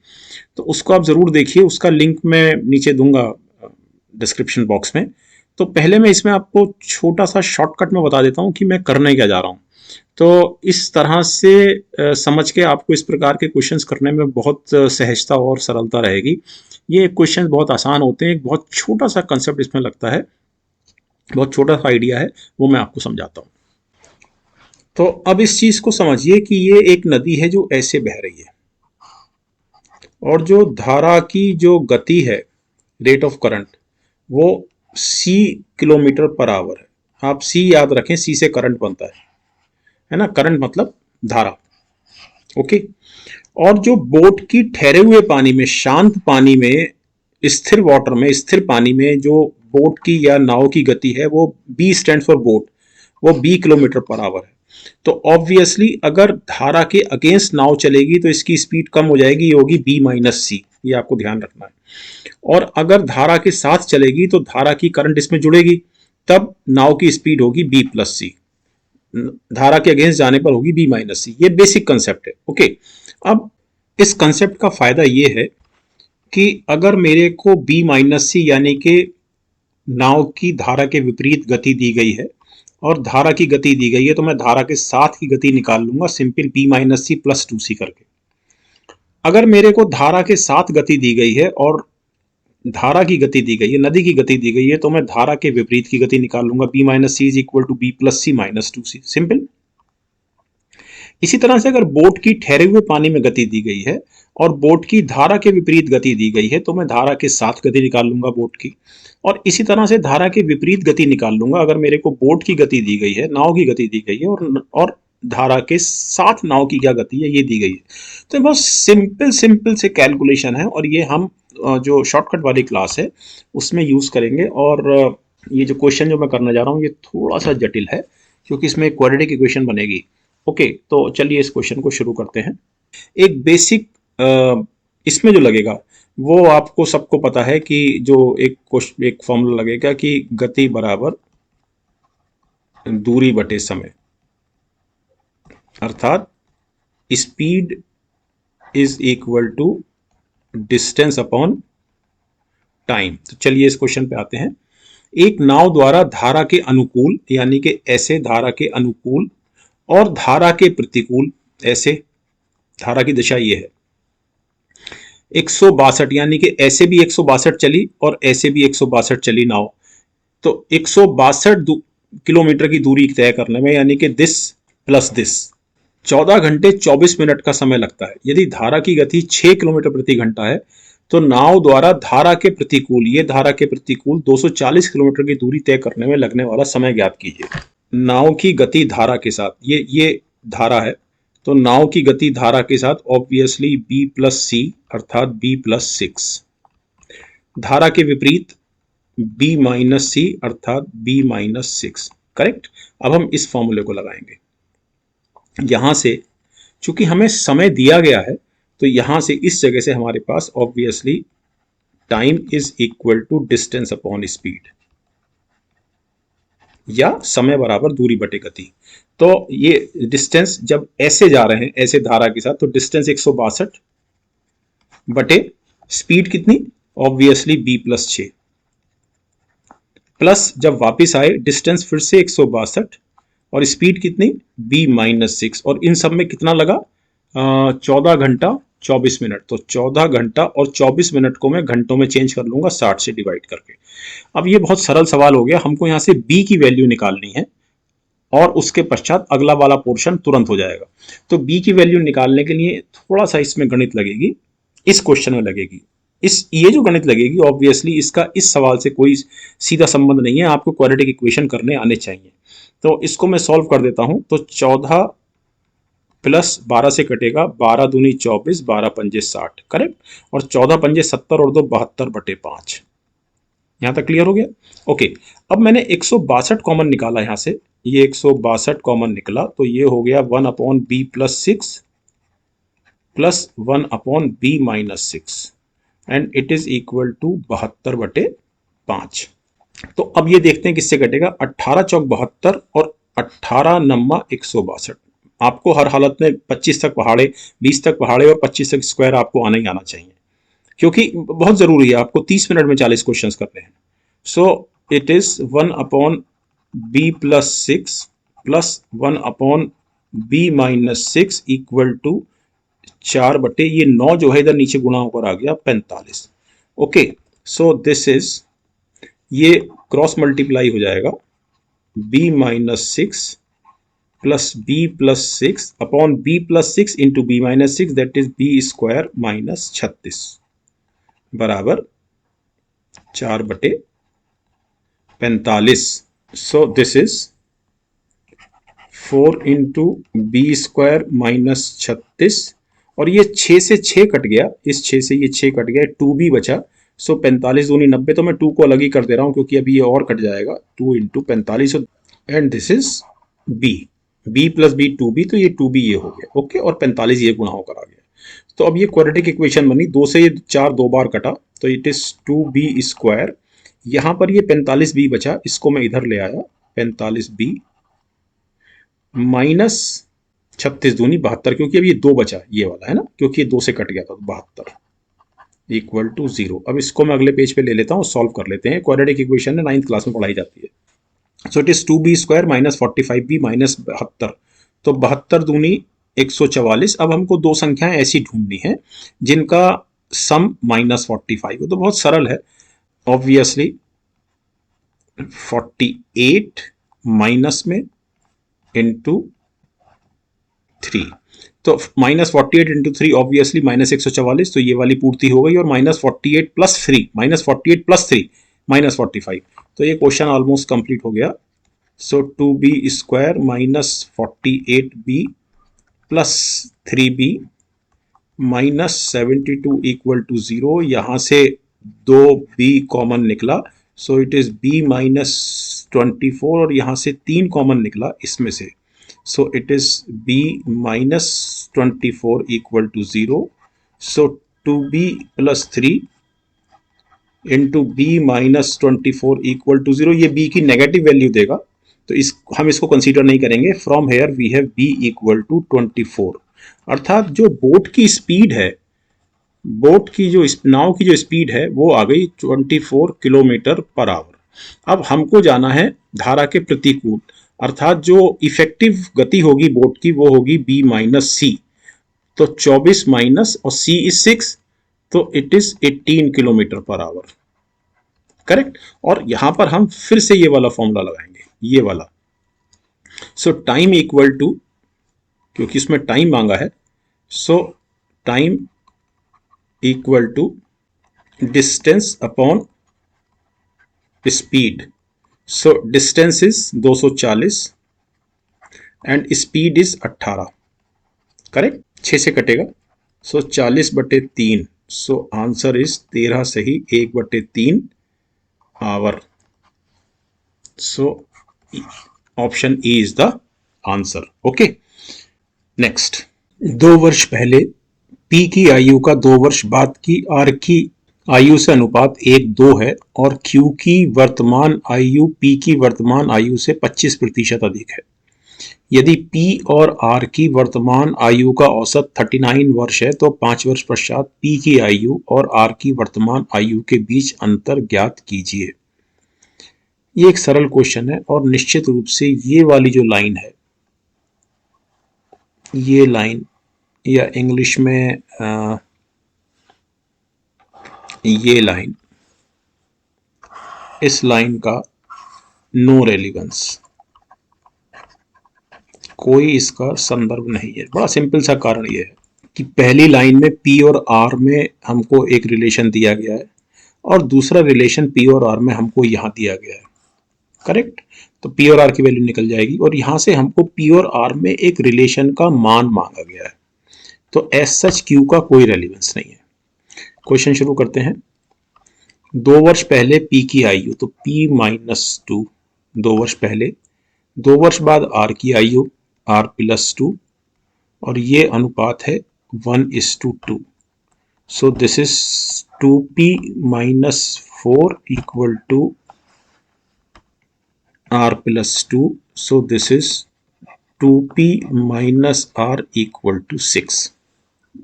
तो उसको आप ज़रूर देखिए। उसका लिंक मैं नीचे दूंगा डिस्क्रिप्शन बॉक्स में। तो पहले मैं इसमें आपको छोटा सा शॉर्टकट में बता देता हूँ कि मैं करने क्या जा रहा हूँ। तो इस तरह से समझ के आपको इस प्रकार के क्वेश्चंस करने में बहुत सहजता और सरलता रहेगी। ये क्वेश्चंस बहुत आसान होते हैं। एक बहुत छोटा सा कंसेप्ट इसमें लगता है, बहुत छोटा सा आइडिया है, वो मैं आपको समझाता हूँ। तो अब इस चीज को समझिए कि ये एक नदी है जो ऐसे बह रही है, और जो धारा की जो गति है, रेट ऑफ करंट, वो c किलोमीटर पर आवर है। आप c याद रखें, c से करंट बनता है ना। करंट मतलब धारा। ओके। और जो बोट की ठहरे हुए पानी में, शांत पानी में, स्थिर वाटर में, स्थिर पानी में जो बोट की या नाव की गति है, वो b स्टैंड फॉर बोट, वो b किलोमीटर पर आवर है। तो ऑब्वियसली अगर धारा के अगेंस्ट नाव चलेगी तो इसकी स्पीड कम हो जाएगी, ये होगी b माइनस सी। ये आपको ध्यान रखना है। और अगर धारा के साथ चलेगी तो धारा की करंट इसमें जुड़ेगी, तब नाव की स्पीड होगी b प्लस सी। धारा के अगेंस्ट जाने पर होगी b माइनस सी। ये बेसिक कंसेप्ट है। ओके। अब इस कंसेप्ट का फायदा ये है कि अगर मेरे को b माइनस सी यानी कि नाव की धारा के विपरीत गति दी गई है और धारा की गति दी गई है, तो मैं धारा के साथ की गति निकाल लूंगा simple b minus C plus 2c करके। अगर मेरे को धारा के साथ गति दी गई है और धारा की गति दी गई है, नदी की गति दी गई है, तो मैं धारा के विपरीत की गति निकाल लूंगा, b minus C is equal to b plus C minus 2c। Simple. इसी तरह से अगर बोट की ठहरे हुए पानी में गति दी गई है और बोट की धारा के विपरीत गति दी गई है, तो मैं धारा के साथ गति निकाल लूंगा बोट की। और इसी तरह से धारा के विपरीत गति निकाल लूंगा अगर मेरे को बोट की गति दी गई है, नाव की गति दी गई है, और धारा के साथ नाव की क्या गति है ये दी गई है। तो बहुत सिंपल से कैलकुलेशन है, और ये हम जो शॉर्टकट वाली क्लास है उसमें यूज करेंगे। और ये जो क्वेश्चन जो मैं करने जा रहा हूँ ये थोड़ा सा जटिल है, क्योंकि इसमें क्वाड्रेटिक इक्वेशन बनेगी। ओके, तो चलिए इस क्वेश्चन को शुरू करते हैं। एक बेसिक इसमें जो लगेगा वो आपको सबको पता है कि जो एक फॉर्मूला लगेगा कि गति बराबर दूरी बटे समय, अर्थात speed is equal to distance upon time. तो चलिए इस क्वेश्चन पे आते हैं। एक नाव द्वारा धारा के अनुकूल यानी कि ऐसे धारा के अनुकूल और धारा के प्रतिकूल ऐसे, धारा की दिशा ये है, 162 यानी कि ऐसे भी 162 चली और ऐसे भी 162 चली नाव। तो 162 किलोमीटर की दूरी तय करने में, यानी कि दिस प्लस दिस 14 घंटे 24 मिनट का समय लगता है। यदि धारा की गति 6 किलोमीटर प्रति घंटा है तो नाव द्वारा धारा के प्रतिकूल 240 किलोमीटर की दूरी तय करने में लगने वाला समय ज्ञात कीजिए। नाव की गति धारा के साथ, ये धारा है, तो नाव की गति धारा के साथ ऑब्वियसली b प्लस सी अर्थात b प्लस 6, धारा के विपरीत b माइनस सी अर्थात b माइनस 6। करेक्ट। अब हम इस फॉर्मूले को लगाएंगे। यहां से चूंकि हमें समय दिया गया है तो यहां से इस जगह से हमारे पास obviously time is equal to distance upon speed, या समय बराबर दूरी बटे गति। तो ये डिस्टेंस जब ऐसे जा रहे हैं ऐसे धारा के साथ तो डिस्टेंस 162 बटे स्पीड कितनी, ऑब्वियसली b प्लस 6, प्लस जब वापस आए डिस्टेंस फिर से 162 और स्पीड कितनी b माइनस 6, और इन सब में कितना लगा 14 घंटा 24 मिनट। तो 14 घंटा और 24 मिनट को मैं घंटों में चेंज कर लूंगा 60 से डिवाइड करके। अब ये बहुत सरल सवाल हो गया, हमको यहाँ से b की वैल्यू निकालनी है और उसके पश्चात अगला वाला पोर्शन तुरंत हो जाएगा। तो b की वैल्यू निकालने के लिए थोड़ा सा इसमें गणित लगेगी, इस क्वेश्चन में लगेगी। ये जो गणित लगेगी ऑब्वियसली इसका इस सवाल से कोई सीधा संबंध नहीं है, आपको क्वाड्रेटिक इक्वेशन करने आने चाहिए। तो इसको मैं सॉल्व कर देता हूं। तो 14 प्लस 12 से कटेगा 12 दूनी 24, 12 पंजे 60, करेक्ट, और 14 पंजे 70 और 2 72 बटे 5। यहां तक क्लियर हो गया? ओके। अब मैंने 162 कॉमन निकाला यहां से, ये 162 कॉमन निकला तो ये हो गया 1 upon B plus 6 plus 1 upon B minus 6 and it is equal to 72 बटे 5। तो अब ये देखते हैं किससे कटेगा, 18 चौक 72 और 18 नम्मा 162। आपको हर हालत में 25 तक पहाड़े, 20 तक पहाड़े और 25 तक स्क्वायर आपको आना ही आना चाहिए, क्योंकि बहुत जरूरी है, आपको 30 मिनट में 40 क्वेश्चंस करने हैं। So it is 1 upon B plus 6 plus 1 upon B minus 6 equal to 4 बटे ये 9 जो है इधर नीचे गुणा होकर आ गया 45। ओके, सो दिस इज, ये क्रॉस मल्टीप्लाई हो जाएगा b minus 6 plus B plus 6 upon B plus 6 into B minus 6 that is B square minus 36 बराबर 4 बटे 45। So this is 4 into B square minus 36, और ये 6 से 6 कट गया, इस 6 से ये 6 कट गया, 2b बचा। सो 45 दूनी 90, तो मैं 2 को अलग ही कर दे रहा हूं क्योंकि अभी ये और कट जाएगा, 2 into 45 and this is b plus b 2b, तो ये 2b ये हो गया। ओके, और 45 ये गुणा होकर आ गया। तो अब ये क्वाड्रेटिक इक्वेशन बनी, 2 से ये 4 दो बार कटा तो इट इज 2b स्क्वायर। यहां पर ये 45b बचा, इसको मैं इधर ले आया, 45b माइनस 36 दूनी 72, क्योंकि अब ये 2 बचा ये वाला है ना, क्योंकि ये 2 से कट गया था, 72 इक्वल टू 0। अब इसको मैं अगले पेज पे ले लेता हूँ, सॉल्व कर लेते हैं। क्वाड्रेटिक इक्वेशन में 9th क्लास में पढ़ाई जाती है। So it is 2b square minus 45b minus 72, तो 72 दूनी 144। अब हमको दो संख्याएं ऐसी ढूंढनी है जिनका सम माइनस 45 हो, तो बहुत सरल है ऑब्वियसली। 48 माइनस में इंटू 3, तो माइनस 48 इंटू 3 ऑब्वियसली माइनस 144, तो ये वाली पूर्ति हो गई। और minus 48 plus 3, minus 48 plus 3 minus 45, तो ये क्वेश्चन ऑलमोस्ट कंप्लीट हो गया। So 2b square minus 48b plus 3b minus 72 equal to 0। यहां से 2b कॉमन निकला, so it is b minus 24, और यहां से 3 कॉमन निकला इसमें से, so it is b minus 24 equal to 0. so 2b plus 3 into b minus 24 equal to 0, ये b की नेगेटिव वैल्यू देगा, तो हम इसको कंसीडर नहीं करेंगे। From here we have b equal to 24, अर्थात जो बोट की स्पीड है, बोट की जो नाव की जो स्पीड है वो आ गई 24 किलोमीटर पर आवर। अब हमको जाना है धारा के प्रतिकूल, अर्थात जो इफेक्टिव गति होगी बोट की वो होगी b माइनस सी, तो 24 माइनस और c इज 6, तो it is 18 kilometre per hour, correct. और यहां पर हम फिर से ये वाला फॉर्मूला लगाएंगे, ये वाला। सो टाइम इक्वल टू क्योंकि इसमें टाइम मांगा है। So time equal to distance upon speed. So distance is 240 and speed is 18, correct. 6 से कटेगा, सो 40/3, सो आंसर इज 13 सही, 1/3 hour. So option A is the answer. Okay, next. 2 वर्ष पहले पी की आयु का 2 वर्ष बाद की आर की आयु से अनुपात 1:2 है और क्यू की वर्तमान आयु पी की वर्तमान आयु से 25% अधिक है। यदि P और R की वर्तमान आयु का औसत 39 वर्ष है तो 5 वर्ष पश्चात P की आयु और R की वर्तमान आयु के बीच अंतर ज्ञात कीजिए। ये एक सरल क्वेश्चन है और निश्चित रूप से ये वाली जो लाइन है, ये लाइन, या इंग्लिश में ये लाइन, इस लाइन का नो रेलिवेंस, कोई इसका संदर्भ नहीं है। बड़ा सिंपल सा कारण ये है कि पहली लाइन में P और R में हमको एक रिलेशन दिया गया है और दूसरा रिलेशन P और R में हमको यहां दिया गया है, करेक्ट। तो P और R की वैल्यू निकल जाएगी और यहां से हमको P और R में एक रिलेशन का मान मांगा गया है। तो एज सच Q का कोई रेलिवेंस नहीं है। क्वेश्चन शुरू करते हैं। 2 वर्ष पहले P की आयु, तो P-2 2 वर्ष पहले, 2 वर्ष बाद R की आयु R+2 और ये अनुपात है 1:2। So this is 2P-4 equal to R+2। So this is 2P-R equal to 6।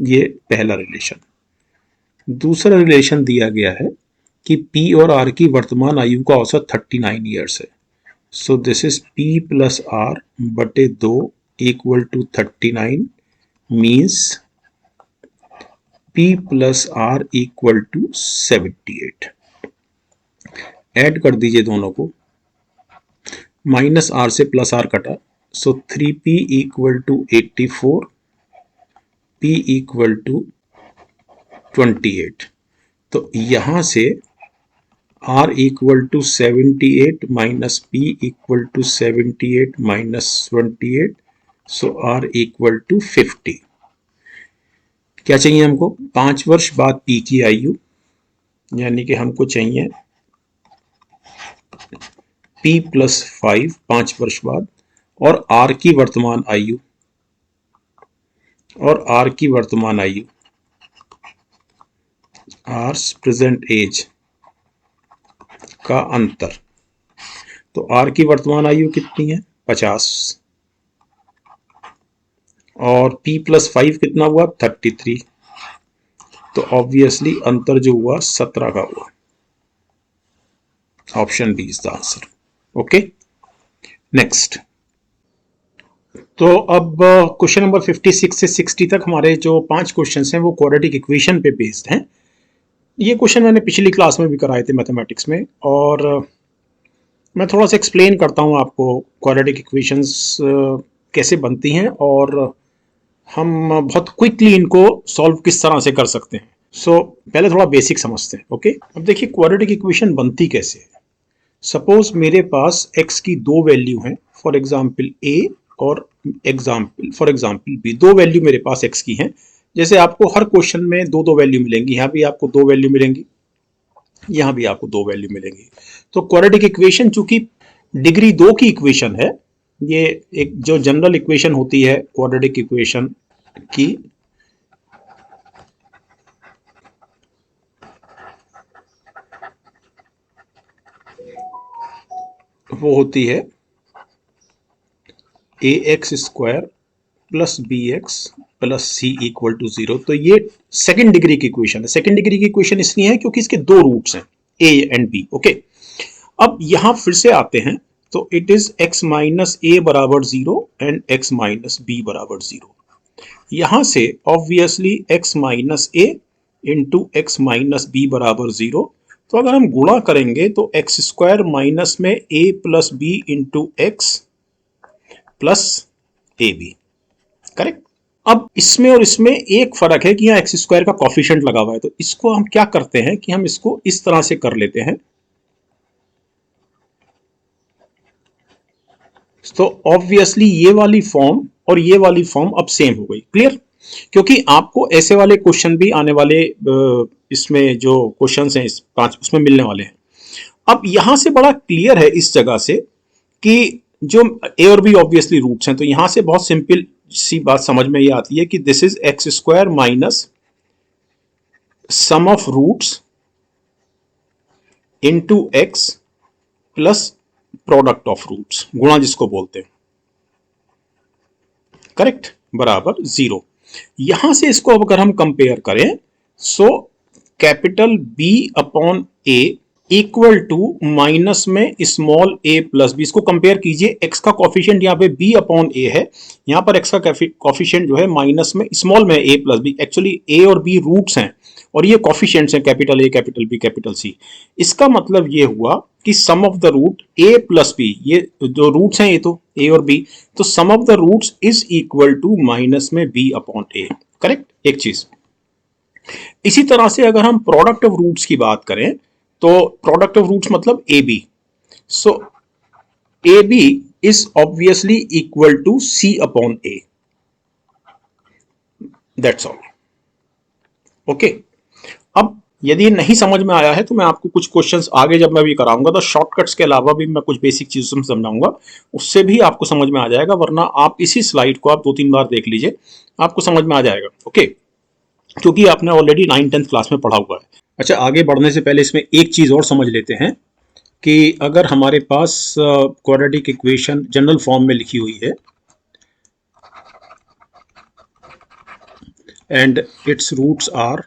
ये पहला रिलेशन। दूसरा रिलेशन दिया गया है कि P और R की वर्तमान आयु का औसत 39 ईयर्स है। So this is P+R/2 equal to 39 means P+R equal to 78। Add कर दीजिए दोनों को, -R से +R कटा, so 3P equal to 84, P equal to 28। तो यहां से R equal to 78 minus P equal to 78 minus 28, so R equal to 50। क्या चाहिए हमको? 5 वर्ष बाद P की आयु, यानी कि हमको चाहिए P+5 5 वर्ष बाद, और R की वर्तमान आयु, और R की वर्तमान आयु, R's प्रेजेंट एज का अंतर। तो R की वर्तमान आयु कितनी है? 50, और P+5 कितना हुआ? 33। तो ऑब्वियसली अंतर जो हुआ 17 का हुआ। Option B is the answer. Okay, next. तो अब क्वेश्चन नंबर 56 से 60 तक हमारे जो 5 क्वेश्चंस हैं वो क्वाड्रेटिक इक्वेशन पे बेस्ड हैं। ये क्वेश्चन मैंने पिछली क्लास में भी कराए थे मैथमेटिक्स में, और मैं थोड़ा सा एक्सप्लेन करता हूँ आपको क्वाड्रेटिक इक्वेशंस कैसे बनती हैं और हम बहुत क्विकली इनको सॉल्व किस तरह से कर सकते हैं। सो पहले थोड़ा बेसिक समझते हैं। ओके, अब देखिए क्वाड्रेटिक इक्वेशन बनती कैसे है। सपोज मेरे पास x की 2 वैल्यू हैं, फॉर एग्जाम्पल a और फॉर एग्जाम्पल b। 2 वैल्यू मेरे पास x की हैं। जैसे आपको हर क्वेश्चन में 2-2 वैल्यू मिलेंगी, यहाँ भी आपको 2 वैल्यू मिलेंगी, यहाँ भी आपको 2 वैल्यू मिलेंगी। तो क्वाड्रेटिक इक्वेशन चूंकि डिग्री 2 की इक्वेशन है, ये एक जो जनरल इक्वेशन होती है क्वाड्रेटिक इक्वेशन की, वो होती है ax² plus bx plus c equal to 0। तो ये सेकेंड डिग्री की इक्वेशन है। सेकेंड डिग्री की इक्वेशन इसलिए है क्योंकि इसके 2 रूट्स हैं, a एंड b। ओके, अब यहां फिर से आते हैं, तो it is x minus a बराबर 0 एंड x माइनस b बराबर 0। यहां से obviously x minus a into X minus B बराबर 0। तो अगर हम गुणा करेंगे तो x² माइनस में a plus B into X plus A B, correct. अब इसमें और इसमें एक फर्क है कि यहाँ एक्स स्क्वायर का कॉफिशिएंट लगा हुआ है, तो इसको हम क्या करते हैं कि हम इसको इस तरह से कर लेते हैं, तो ऑब्वियसली ये वाली फॉर्म और ये वाली फॉर्म अब सेम हो गई। क्लियर? क्योंकि आपको ऐसे वाले क्वेश्चन भी आने वाले इसमें जो क्वेश्चंस हैं इस 5 उसमें मिलने वाले हैं। अब यहां से बड़ा क्लियर है इस जगह से कि जो ए और बी ऑब्वियसली रूट्स हैं, तो यहां से बहुत सिंपल सी बात समझ में ये आती है कि this is X square minus sum of roots into X plus product of roots, गुणा जिसको बोलते हैं। करेक्ट? बराबर 0। यहां से इसको अब अगर हम कंपेयर करें, so capital B upon A equal to minus में स्मॉल ए प्लस बी। इसको कंपेयर कीजिए, एक्स का कॉफिशिएंट यहाँ पे बी अपॉन ए है, यहाँ पर एक्स का कॉफिशिएंट जो है माइनस में स्मॉल में A plus B. Actually A और बी रूट्स हैं और ये कॉफिशिएंट्स हैं, capital A capital B capital C. इसका मतलब ये हुआ कि sum of the root A plus B, ये जो रूट्स हैं ये तो ए और बी, तो sum of the roots is equal to minus में बी अपॉन ए। करेक्ट? एक चीज। इसी तरह से अगर हम प्रोडक्ट ऑफ रूट्स की बात करें, तो प्रोडक्ट ऑफ रूट्स मतलब A B, so A B is obviously equal to C upon A. That's all. Okay. अब यदि नहीं समझ में आया है तो मैं आपको कुछ क्वेश्चंस आगे जब मैं भी कराऊंगा तो शॉर्टकट्स के अलावा भी मैं कुछ बेसिक चीजों समझाऊंगा, उससे भी आपको समझ में आ जाएगा, वरना आप इसी स्लाइड को आप 2-3 बार देख लीजिए, आपको समझ में आ जाएगा। ओके, क्योंकि आपने ऑलरेडी 9th-10th क्लास में पढ़ा हुआ है। अच्छा, आगे बढ़ने से पहले इसमें एक चीज और समझ लेते हैं कि अगर हमारे पास क्वाड्रेटिक इक्वेशन जनरल फॉर्म में लिखी हुई है and its roots are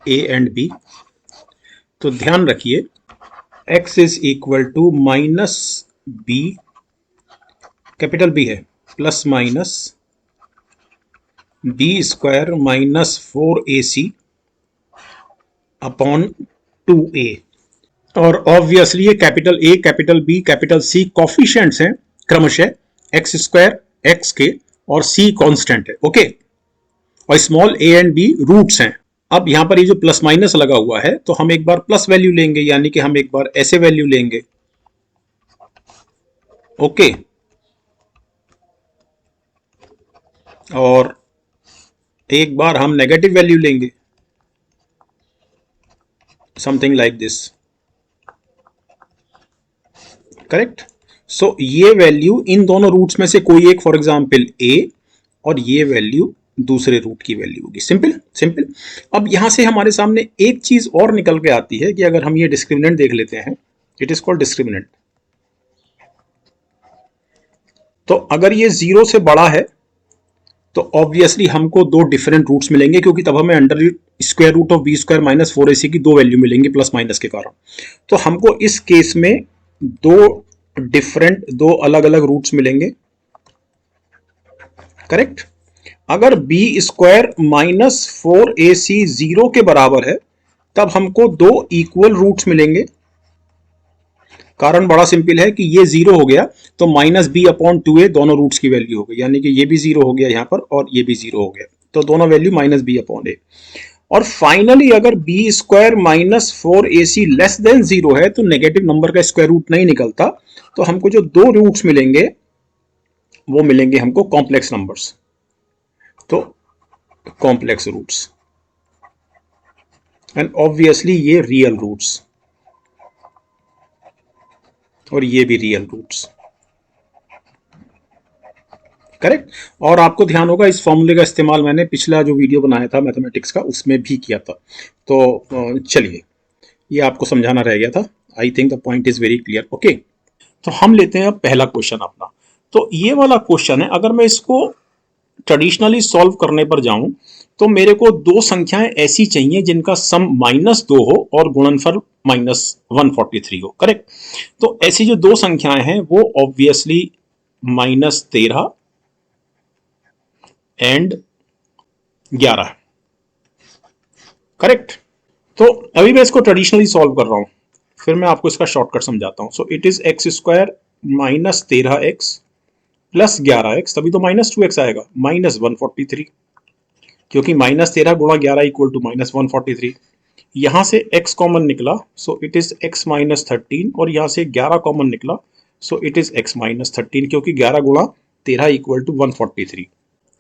A and B, तो ध्यान रखिए x is equal to minus B, capital B है, plus minus B square minus 4ac upon 2a। और ऑब्वियसली ये capital A capital B capital C coefficients हैं क्रमशः, x square x के और सी कांस्टेंट है। ओके, और small A and B roots हैं। अब यहां पर ये जो प्लस माइनस लगा हुआ है, तो हम एक बार प्लस वैल्यू लेंगे, यानी कि हम एक बार ऐसे वैल्यू लेंगे। ओके, और एक बार हम नेगेटिव वैल्यू लेंगे, समथिंग लाइक दिस। करेक्ट? सो ये वैल्यू इन दोनों रूट्स में से कोई एक, फॉर एग्जांपल ए, और ये वैल्यू दूसरे रूट की वैल्यू होगी। Simple simple. अब यहां से हमारे सामने एक चीज और निकल के आती है कि अगर हम ये डिस्क्रिमिनेंट देख लेते हैं, इट इज कॉल्ड डिस्क्रिमिनेंट, तो अगर ये 0 से बड़ा है तो ऑब्वियसली हमको दो डिफरेंट रूट्स मिलेंगे, क्योंकि तब हमें under square root of B square minus 4ac की दो वैल्यू मिलेंगी प्लस माइनस के कारण। तो हमको इस केस में दो अलग अलग रूट्स मिलेंगे। करेक्ट? अगर बी स्क्वायर माइनस 4ac 0 के बराबर है, तब हमको दो इक्वल रूट्स मिलेंगे। कारण बड़ा सिंपल है कि ये 0 हो गया तो माइनस बी अपॉन 2a दोनों रूट्स की वैल्यू हो गई, यानी कि ये भी 0 हो गया यहां पर और ये भी 0 हो गया, तो दोनों value minus B upon A. और फाइनली अगर B square minus 4ac less than 0 है तो नेगेटिव नंबर का स्क्वायर रूट नहीं निकलता, तो हमको जो दो रूट्स मिलेंगे वो मिलेंगे हमको कॉम्प्लेक्स नंबर्स, तो कॉम्प्लेक्स रूट्स, एंड ऑब्वियसली ये रियल रूट्स और ये भी रियल रूट्स। करेक्ट? और आपको ध्यान होगा इस फॉर्मूले का इस्तेमाल मैंने पिछला जो वीडियो बनाया था मैथमेटिक्स का उसमें भी किया था। तो चलिए, ये आपको समझाना रह गया था। I think the point is very clear. Okay, तो हम लेते हैं अब पहला क्वेश्चन अपना। तो ये वाला क्वेश्चन है, अगर मैं इसको ट्रेडिशनली सॉल्व करने पर जाऊं तो मेरे को दो संख्याएं ऐसी चाहिए जिनका सम -2 हो और गुणनफल -143 हो। करेक्ट? तो ऐसी जो दो संख्याएं हैं वो ऑब्वियसली -13 एंड 11 है। करेक्ट? तो अभी मैं इसको ट्रेडिशनली सॉल्व कर रहा हूं, फिर मैं आपको इसका शॉर्टकट समझाता हूं। सो it is X square -13x plus 11x, तभी तो -2x आएगा, -143, क्योंकि -13 गुणा 11 इक्वल टू -143। यहां से x कॉमन निकला, सो इट इज x -13, और यहां से 11 कॉमन निकला, सो इट इज x -13, क्योंकि 11 गुणा 13 equal to 143।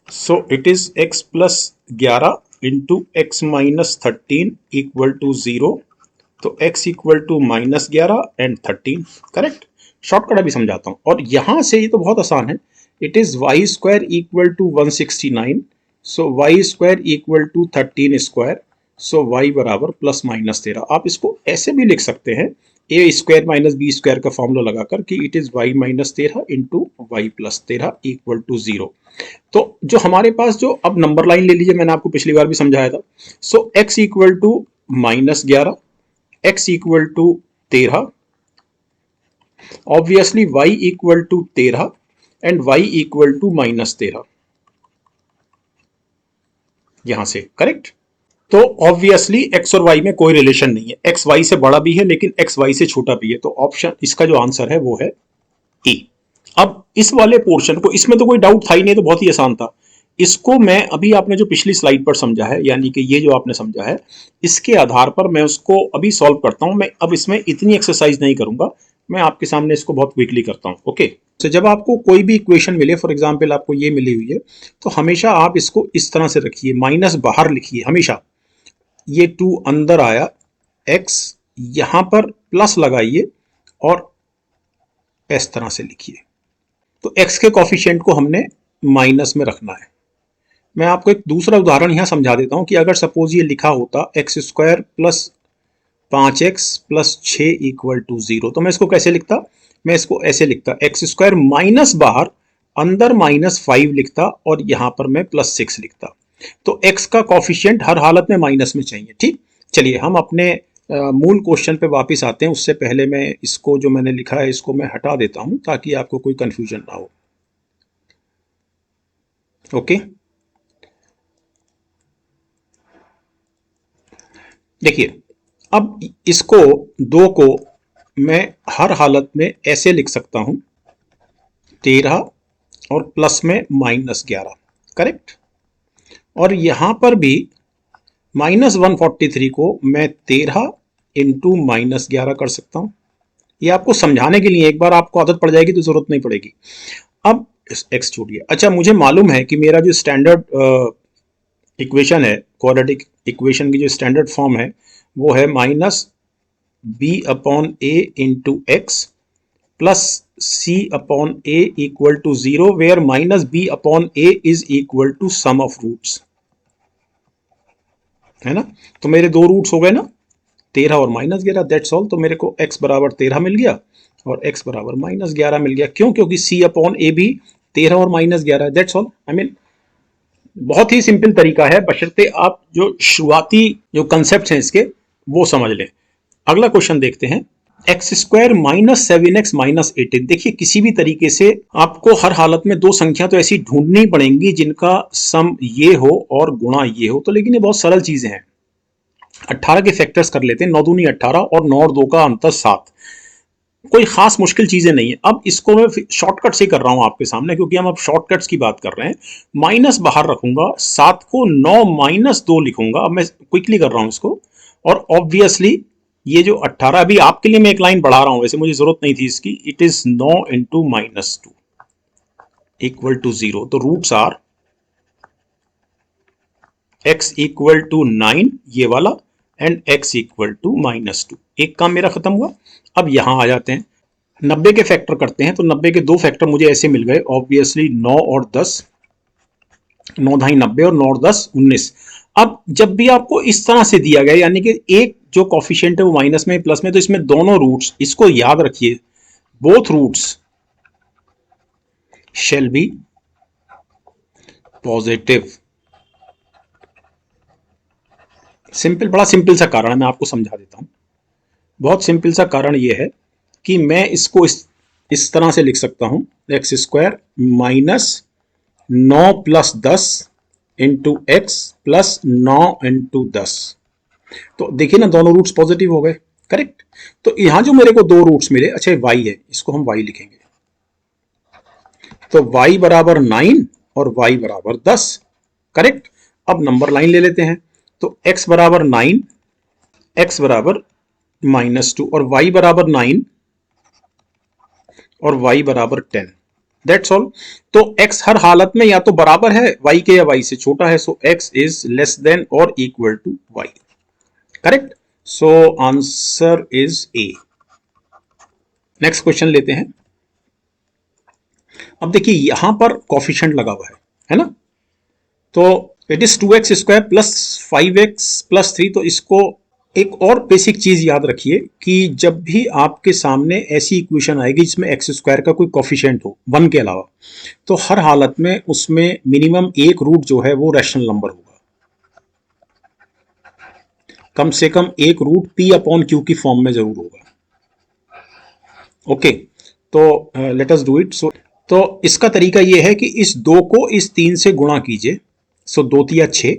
So it is x plus 11 into x -13 equal to 0। तो x equal to -11 and 13, correct. Shortcut अभी समझाता हूं, और यहां से ये तो बहुत आसान है। It is y square equal to 169, so y square equal to 13 square, so y बराबर +-13। आप इसको ऐसे भी लिख सकते हैं, A square minus B square का फॉर्मूला लगाकर, कि it is y -13 into Y +13 equal to 0। तो जो हमारे पास, जो अब नंबर लाइन ले लीजिए, मैंने आपको पिछली बार भी समझाया था। So x equal to -11, x equal to 13, obviously y equal to 13 and y equal to -13, यहां से, करेक्ट। तो ऑब्वियसली x और y में कोई रिलेशन नहीं है, x y से बड़ा भी है लेकिन x y से छोटा भी है, तो ऑप्शन, इसका जो आंसर है वो है ए। अब इस वाले पोर्शन को, इसमें तो कोई डाउट था ही नहीं, तो बहुत ही आसान था। इसको मैं अभी, आपने जो पिछली स्लाइड पर समझा है, यानी कि ये जो आपने समझा है, इसके आधार पर मैं उसको अभी सॉल्व करता हूं। मैं अब इसमें इतनी एक्सरसाइज नहीं करूंगा, मैं आपके सामने इसको बहुत क्विकली करता हूं, ओके। तो जब आपको कोई भी इक्वेशन मिले, फॉर एग्जांपल आपको ये मिली हुई है, तो हमेशा आप इसको इस तरह से रखिए, माइनस बाहर लिखिए हमेशा। ये 2 अंदर आया, x यहां पर प्लस लगाइए और इस तरह से लिखिए। तो x के कॉफिशिएंट को हमने माइनस में रखना है। मैं आपको एक दूसरा उदाहरण यहां समझा देता हूं, कि अगर सपोज ये लिखा होता x square plus 5x plus 6 equal to 0, तो मैं इसको कैसे लिखता? मैं इसको ऐसे लिखता, x स्क्वायर माइनस बाहर, अंदर -5 लिखता, और यहां पर मैं +6 लिखता। तो x का कॉफिशिएंट हर हालत में माइनस में चाहिए, ठीक। चलिए हम अपने मूल क्वेश्चन पे वापस आते हैं। उससे पहले मैं इसको, जो मैंने लिखा है, इसको मैं हटा देता हूं, ताकि आपको कोई कंफ्यूजन ना हो, ओके। देखिए, अब इसको, 2 को मैं हर हालत में ऐसे लिख सकता हूं, 13 और प्लस में -11, करेक्ट। और यहां पर भी -143 को मैं 13 इंटू -11 कर सकता हूं। ये आपको समझाने के लिए, एक बार आपको आदत पड़ जाएगी तो जरूरत नहीं पड़ेगी। अब एक्स छोड़िए, अच्छा, मुझे मालूम है कि मेरा जो स्टैंडर्ड इक्वेशन है, क्वाड्रेटिक इक्वेशन की जो स्टैंडर्ड फॉर्म है, वो है -b/a into X plus c/a equal to 0, where -b/a is equal to sum of roots, है ना। तो मेरे 2 रूट्स हो गए ना, 13 और -11, दैट्स ऑल। तो मेरे को x बराबर 13 मिल गया और x बराबर -11 मिल गया। क्यों? क्योंकि c/a भी 13 और -11 है, दैट्स ऑल। आई मीन, बहुत ही सिंपल तरीका है, बशर्ते आप जो शुरुआती जो कंसेप्ट हैं इसके, वो समझ लें। अगला क्वेश्चन देखते हैं, एक्स स्क्वायर -7x -18। देखिए, किसी भी तरीके से आपको हर हालत में 2 संख्या तो ऐसी ढूंढनी पड़ेंगी जिनका सम ये हो और गुणा ये हो। तो लेकिन ये बहुत सरल चीजें हैं। 18 के फैक्टर्स कर लेते हैं, 9 दूनी 18 और 9 और 2 का अंतर 7। कोई खास मुश्किल चीजें नहीं है। अब इसको मैं शॉर्टकट से कर रहा हूं आपके सामने, क्योंकि हम अब शॉर्टकट्स की बात कर रहे हैं। माइनस बाहर रखूंगा, 7 को 9 -2 लिखूंगा। अब मैं क्विकली कर रहा हूं इसको, और ऑब्वियसली ये जो 18, अभी आपके लिए मैं एक लाइन बढ़ा रहा हूं, वैसे मुझे जरूरत नहीं थी इसकी। It is 9 into -2 equal to 0। तो roots are x equal to 9, ये वाला, एंड x इक्वल टू -2। एक काम मेरा खत्म हुआ। अब यहां आ जाते हैं, 90 के फैक्टर करते हैं। तो 90 के 2 फैक्टर मुझे ऐसे मिल गए, ऑब्वियसली 9 और 10, 9 ढाई 90 और 9 और 10 19। अब जब भी आपको इस तरह से दिया गया, यानी कि एक जो कॉफिशिएंट है वो माइनस में प्लस में, तो इसमें दोनों रूट्स, इसको याद रखिए, both roots shall be positive. Simple, बड़ा सिंपल सा कारण है, मैं आपको समझा देता हूं। बहुत सिंपल सा कारण यह है कि मैं इसको इस तरह से लिख सकता हूं, x square -9 + 10 into X plus 9 into 10। तो देखिए ना, दोनों रूट्स पॉजिटिव हो गए, करेक्ट। तो यहां जो मेरे को 2 रूट्स मिले, अच्छा वाई है, इसको हम वाई लिखेंगे। तो y बराबर 9 और y बराबर 10, करेक्ट। अब नंबर लाइन ले लेते हैं, तो x बराबर 9, x बराबर -2 और y बराबर 9 और y बराबर 10, दैट्स ऑल। तो x हर हालत में या तो बराबर है y के या y से छोटा है, so x is less than और equal to y, correct. So answer is A. Next question लेते हैं। अब देखिए यहां पर कॉफिशिएंट लगा हुआ है ना, तो it is 2x square plus 5x plus 3। तो इसको एक और बेसिक चीज याद रखिए कि जब भी आपके सामने ऐसी इक्वेशन आएगी जिसमें एक्स स्क्वायर का कोई कॉफिशिएंट हो 1 के अलावा, तो हर हालत में उसमें मिनिमम एक रूट जो है वो रैशनल नंबर होगा, कम से कम एक रूट p अपॉन q की फॉर्म में जरूर होगा। ओके, तो लेट अस डू इट। सो तो इसका तरीका ये है कि इस 2 को इस 3 से गुणा कीजिए, सो 2 तिया 6,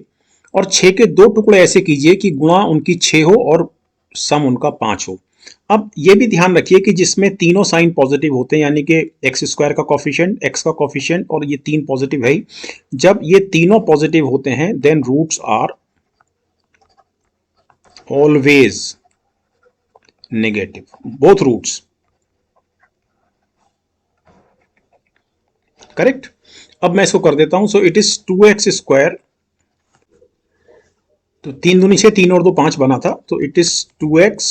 और 6 के 2 टुकड़े ऐसे कीजिए कि गुणा उनकी 6 हो और सम उनका 5 हो। अब ये भी ध्यान रखिए कि जिसमें तीनों साइन पॉजिटिव होते हैं, यानी कि एक्स स्क्वायर का कॉफिशिएंट, एक्स का कॉफिशिएंट और ये 3 पॉजिटिव है, जब ये तीनों पॉजिटिव होते हैं then roots are always negative, both roots, correct. अब मैं इसको कर देता हूं, सो इट इज 2x स्क्वायर, तो 3 दूनी 6, 3 और 2 5 बना था, तो it is 2x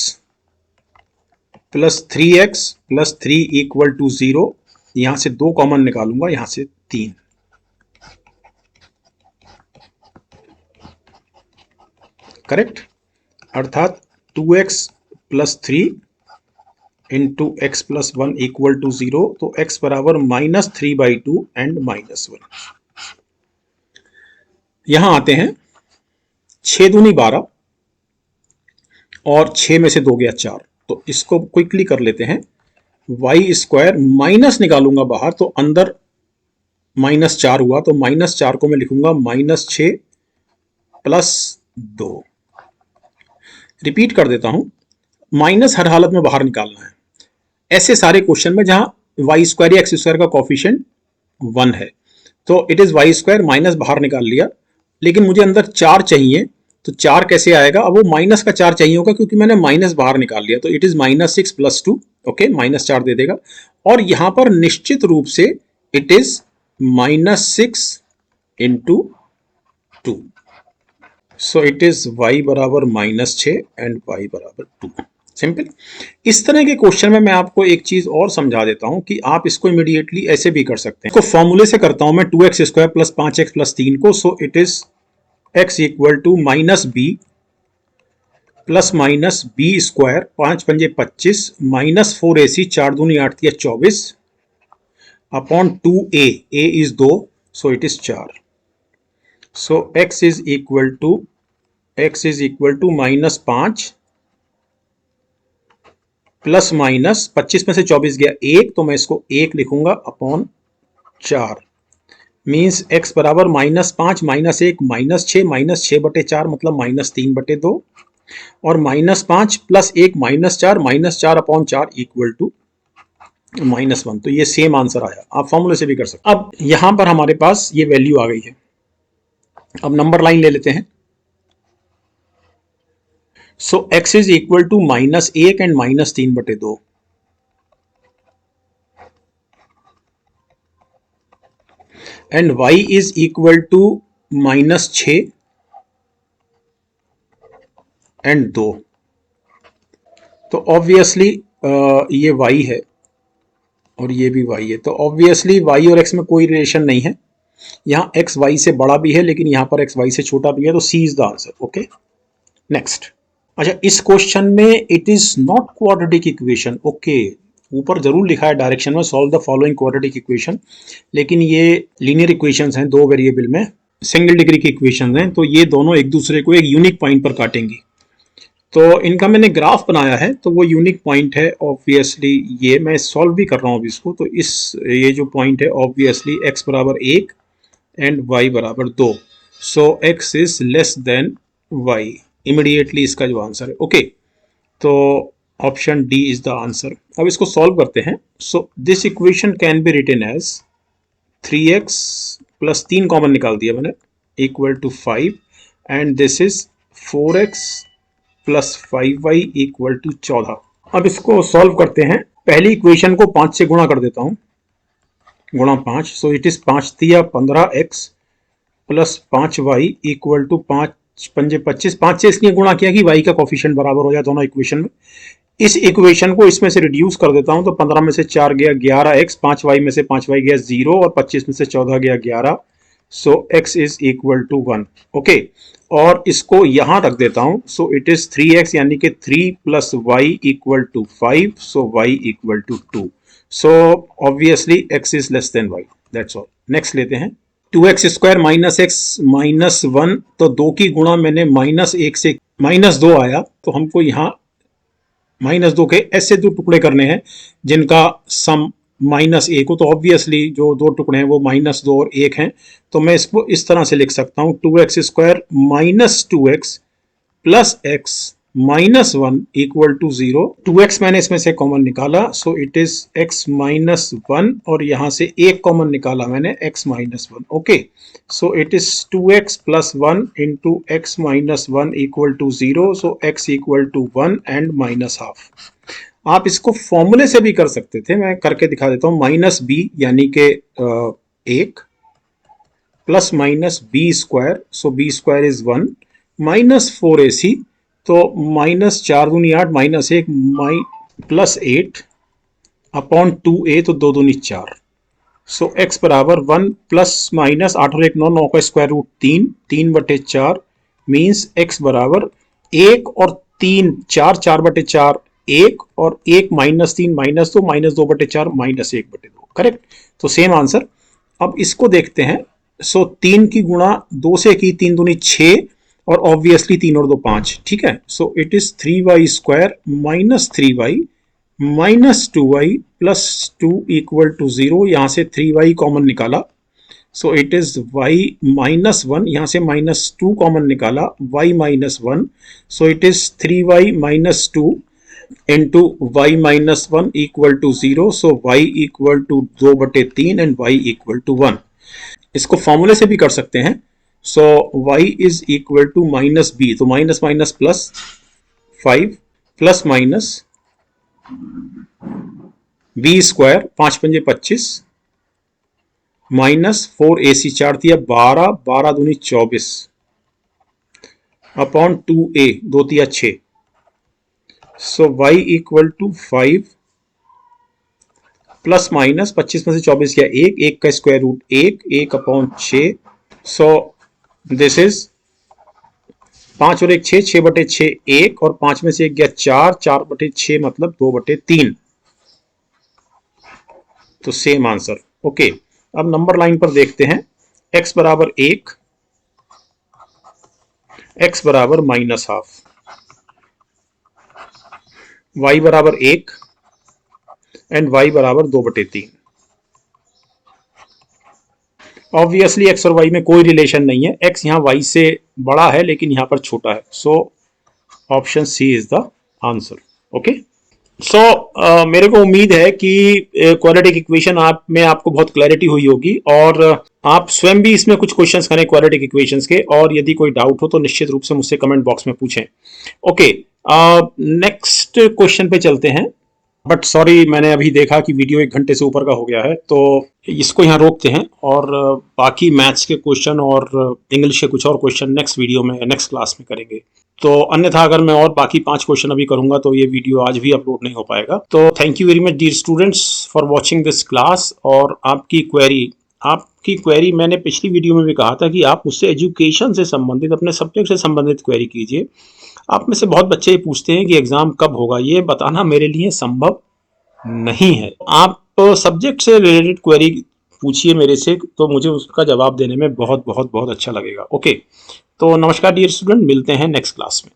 plus 3x plus 3 equal to 0। यहां से 2 कॉमन निकालूंगा, यहां से 3, करेक्ट। अर्थात 2x plus 3 into X plus 1 equal to 0, तो x बराबर -3/2 एंड -1। यहां आते हैं, 6 दूनी 12 और 6 में से 2 गया 4, तो इसको क्विकली कर लेते हैं। y स्क्वायर माइनस निकालूंगा बाहर, तो अंदर -4 हुआ, तो -4 को मैं लिखूंगा -6 प्लस 2। रिपीट कर देता हूं, माइनस हर हालत में बाहर निकालना है ऐसे सारे क्वेश्चन में जहां वाई स्क्वायर या एक्स स्क्वायर का कॉफिशिएंट 1 है, तो it is Y square, minus बाहर निकाल लिया, लेकिन मुझे अंदर 4 चाहिए, तो 4 कैसे आएगा? अब वो माइनस का 4 चाहिए होगा क्योंकि मैंने माइनस बाहर निकाल लिया, तो इट इज -6 प्लस 2, ओके, -4 दे देगा। और यहां पर निश्चित रूप से it is -6 into 2, so it is y बराबर -6 एंड y बराबर 2। सिंपल। इस तरह के क्वेश्चन में मैं आपको एक चीज और समझा देता हूं कि आप इसको इमीडिएटली ऐसे भी कर सकते हैं। इसको फॉर्मूले से करता हूं मैं, 2x square plus 5x plus 3 को, so it is x equal to -b plus minus B square, 5 पंजे 25 माइनस 4ac, 4 दूनी 8 तिया 24 upon 2a, a is 2, so it is 4। So x is equal to -5 plus minus 25 में से 24 गया 1, तो मैं इसको 1 लिखूंगा अपॉन 4, मीन्स x बराबर -5 -1 -6 बटे 4 मतलब -3 बटे 2, और -5 प्लस 1 -4 अपॉन 4 इक्वल टू -1। तो ये सेम आंसर आया, आप फॉर्मूले से भी कर सकते हैं। अब यहां पर हमारे पास ये वैल्यू आ गई है। अब नंबर लाइन ले लेते हैं। So x is equal to -1 and -3 बटे 2, and y is equal to -6 and 2। तो ऑब्वियसली ये y है और ये भी y है, तो ऑब्वियसली y और x में कोई रिलेशन नहीं है। यहाँ x y से बड़ा भी है लेकिन यहाँ पर x y से छोटा भी है, तो C is the answer. Okay, next. अच्छा, इस क्वेश्चन में it is not quadratic equation. Okay, ऊपर जरूर लिखा है डायरेक्शन में, solve the following quadratic equation, लेकिन ये लीनियर इक्वेशंस हैं, 2 वेरिएबल में सिंगल डिग्री की इक्वेशंस हैं, तो ये दोनों एक दूसरे को एक यूनिक पॉइंट पर काटेंगी। तो इनका मैंने ग्राफ बनाया है, तो वो यूनिक पॉइंट है ऑब्वियसली, ये मैं सॉल्व भी कर रहा हूँ अभी इसको। तो ये जो पॉइंट है ऑब्वियसली x बराबर 1 एंड y बराबर 2, so x is less than y, immediately इसका जो आंसर है। ओके, तो option D is the answer. अब इसको सॉल्व करते हैं। So this equation can be written as 3x plus 3 common निकाल दिया मैंने, equal to 5 and this is 4x plus 5y equal to 14। अब इसको सॉल्व करते हैं। पहली इक्वेशन को 5 से गुणा कर देता हूं, गुणा 5, सो इट इज 5 तिया 15x plus 5y equal to 5 पंजे 25। 5 से इसलिए गुणा किया कि y का कोफिशिएंट बराबर हो जाए दोनों इक्वेशन में। इस इक्वेशन को इसमें से रिड्यूस कर देता हूं, तो 15 में से 4 गया 11x, 5y में से 5y गया 0 और 25 में से 14 गया 11, so x is equal to 1। Okay, और इसको यहां रख देता हूं, सो इट इज 3x यानी कि 3 plus Y equal to 5, so y equal to 2। So obviously x is less than y, that's all. Next लेते हैं 2x square minus x minus 1, तो 2 की गुणा मैंने माइनस 1 से माइनस 2 आया, तो हमको यहाँ माइनस 2 के ऐसे 2 टुकड़े करने हैं जिनका सम माइनस 1 हो, तो ऑब्वियसली जो 2 टुकड़े हैं वो माइनस 2 और 1 हैं, तो मैं इसको इस तरह से लिख सकता हूँ 2x square minus 2x plus x minus 1 equal to 0। 2x मैंने इसमें से कॉमन निकाला, so it is x minus 1 और यहां से 1 कॉमन निकाला मैंने x minus 1। Okay, so it is 2x plus 1 into x minus 1 equal to 0, so x equal to 1 and minus half. आप इसको फॉर्मूले से भी कर सकते थे, मैं करके दिखा देता हूं। माइनस b यानी के 1 plus minus b square, so b square is 1 minus 4ac, तो माइनस 4 दूनी 8 माइनस 1 प्लस 8 अपॉन 2a, तो 2 दूनी 4, सो x बराबर 1 प्लस माइनस 8 और 1 9, 9 का स्क्वायर रूट 3, 3 बटे 4 मीन्स x बराबर 1 और 3 4, 4 बटे 4 1 और 1 माइनस 3 माइनस 2 माइनस 2 बटे 4 माइनस 1 बटे 2, करेक्ट। तो सेम आंसर। अब इसको देखते हैं, सो 3 की गुणा 2 से की, 3 दूनी 6 और ऑब्वियसली 3 और 2 5, ठीक है। So it is 3y square minus 3y minus 2y plus 2 equal to 0। यहां से 3y कॉमन निकाला, so it is y minus 1, यहां से माइनस 2 कॉमन निकाला, y minus 1, so it is 3y minus 2 into y minus 1 equal to 0, so y equal to 2 बटे 3 and y equal to 1। इसको फॉर्मूले से भी कर सकते हैं, so y is equal to minus b, तो minus minus plus 5 plus minus b square 5 पंजे 25 माइनस 4ac 4 दिया 12, 12 दूनी 24 अपॉन 2a 2 दिया 6, so y equal to 5 plus minus 25 में से 24 किया 1, 1 का square root 1, 1 upon 6, so this is 5 और 1 6, 6 बटे 6 1 और 5 में से 1 गया 4, 4 बटे 6 मतलब 2 बटे 3, तो सेम आंसर। ओके, अब नंबर लाइन पर देखते हैं, x बराबर 1, x बराबर माइनस हाफ, y बराबर 1 एंड y बराबर 2 बटे 3। ऑब्वियसली x और y में कोई रिलेशन नहीं है, x यहाँ y से बड़ा है लेकिन यहाँ पर छोटा है, so option C is the answer. Okay, so मेरे को उम्मीद है कि क्वाड्रेटिक इक्वेशन आप में आपको बहुत क्लैरिटी हुई होगी और आप स्वयं भी इसमें कुछ क्वेश्चंस करें क्वाड्रेटिक इक्वेशंस के, और यदि कोई डाउट हो तो निश्चित रूप से मुझसे कमेंट बॉक्स में पूछें। ओके, नेक्स्ट क्वेश्चन पे चलते हैं, बट सॉरी मैंने अभी देखा कि वीडियो 1 घंटे से ऊपर का हो गया है, तो इसको यहाँ रोकते हैं और बाकी मैथ्स के क्वेश्चन और इंग्लिश के कुछ और क्वेश्चन नेक्स्ट वीडियो में नेक्स्ट क्लास में करेंगे। तो अन्यथा अगर मैं और बाकी 5 क्वेश्चन अभी करूंगा तो ये वीडियो आज भी अपलोड नहीं हो पाएगा। तो thank you very much dear students for watching this class. और आपकी क्वेरी मैंने पिछली वीडियो में भी कहा था कि आप मुझसे एजुकेशन से संबंधित, अपने सब्जेक्ट से संबंधित क्वेरी कीजिए। आप में से बहुत बच्चे ये पूछते हैं कि एग्जाम कब होगा, ये बताना मेरे लिए संभव नहीं है। आप सब्जेक्ट से रिलेटेड क्वेरी पूछिए मेरे से, तो मुझे उसका जवाब देने में बहुत बहुत बहुत अच्छा लगेगा। ओके, तो नमस्कार डियर स्टूडेंट, मिलते हैं नेक्स्ट क्लास में।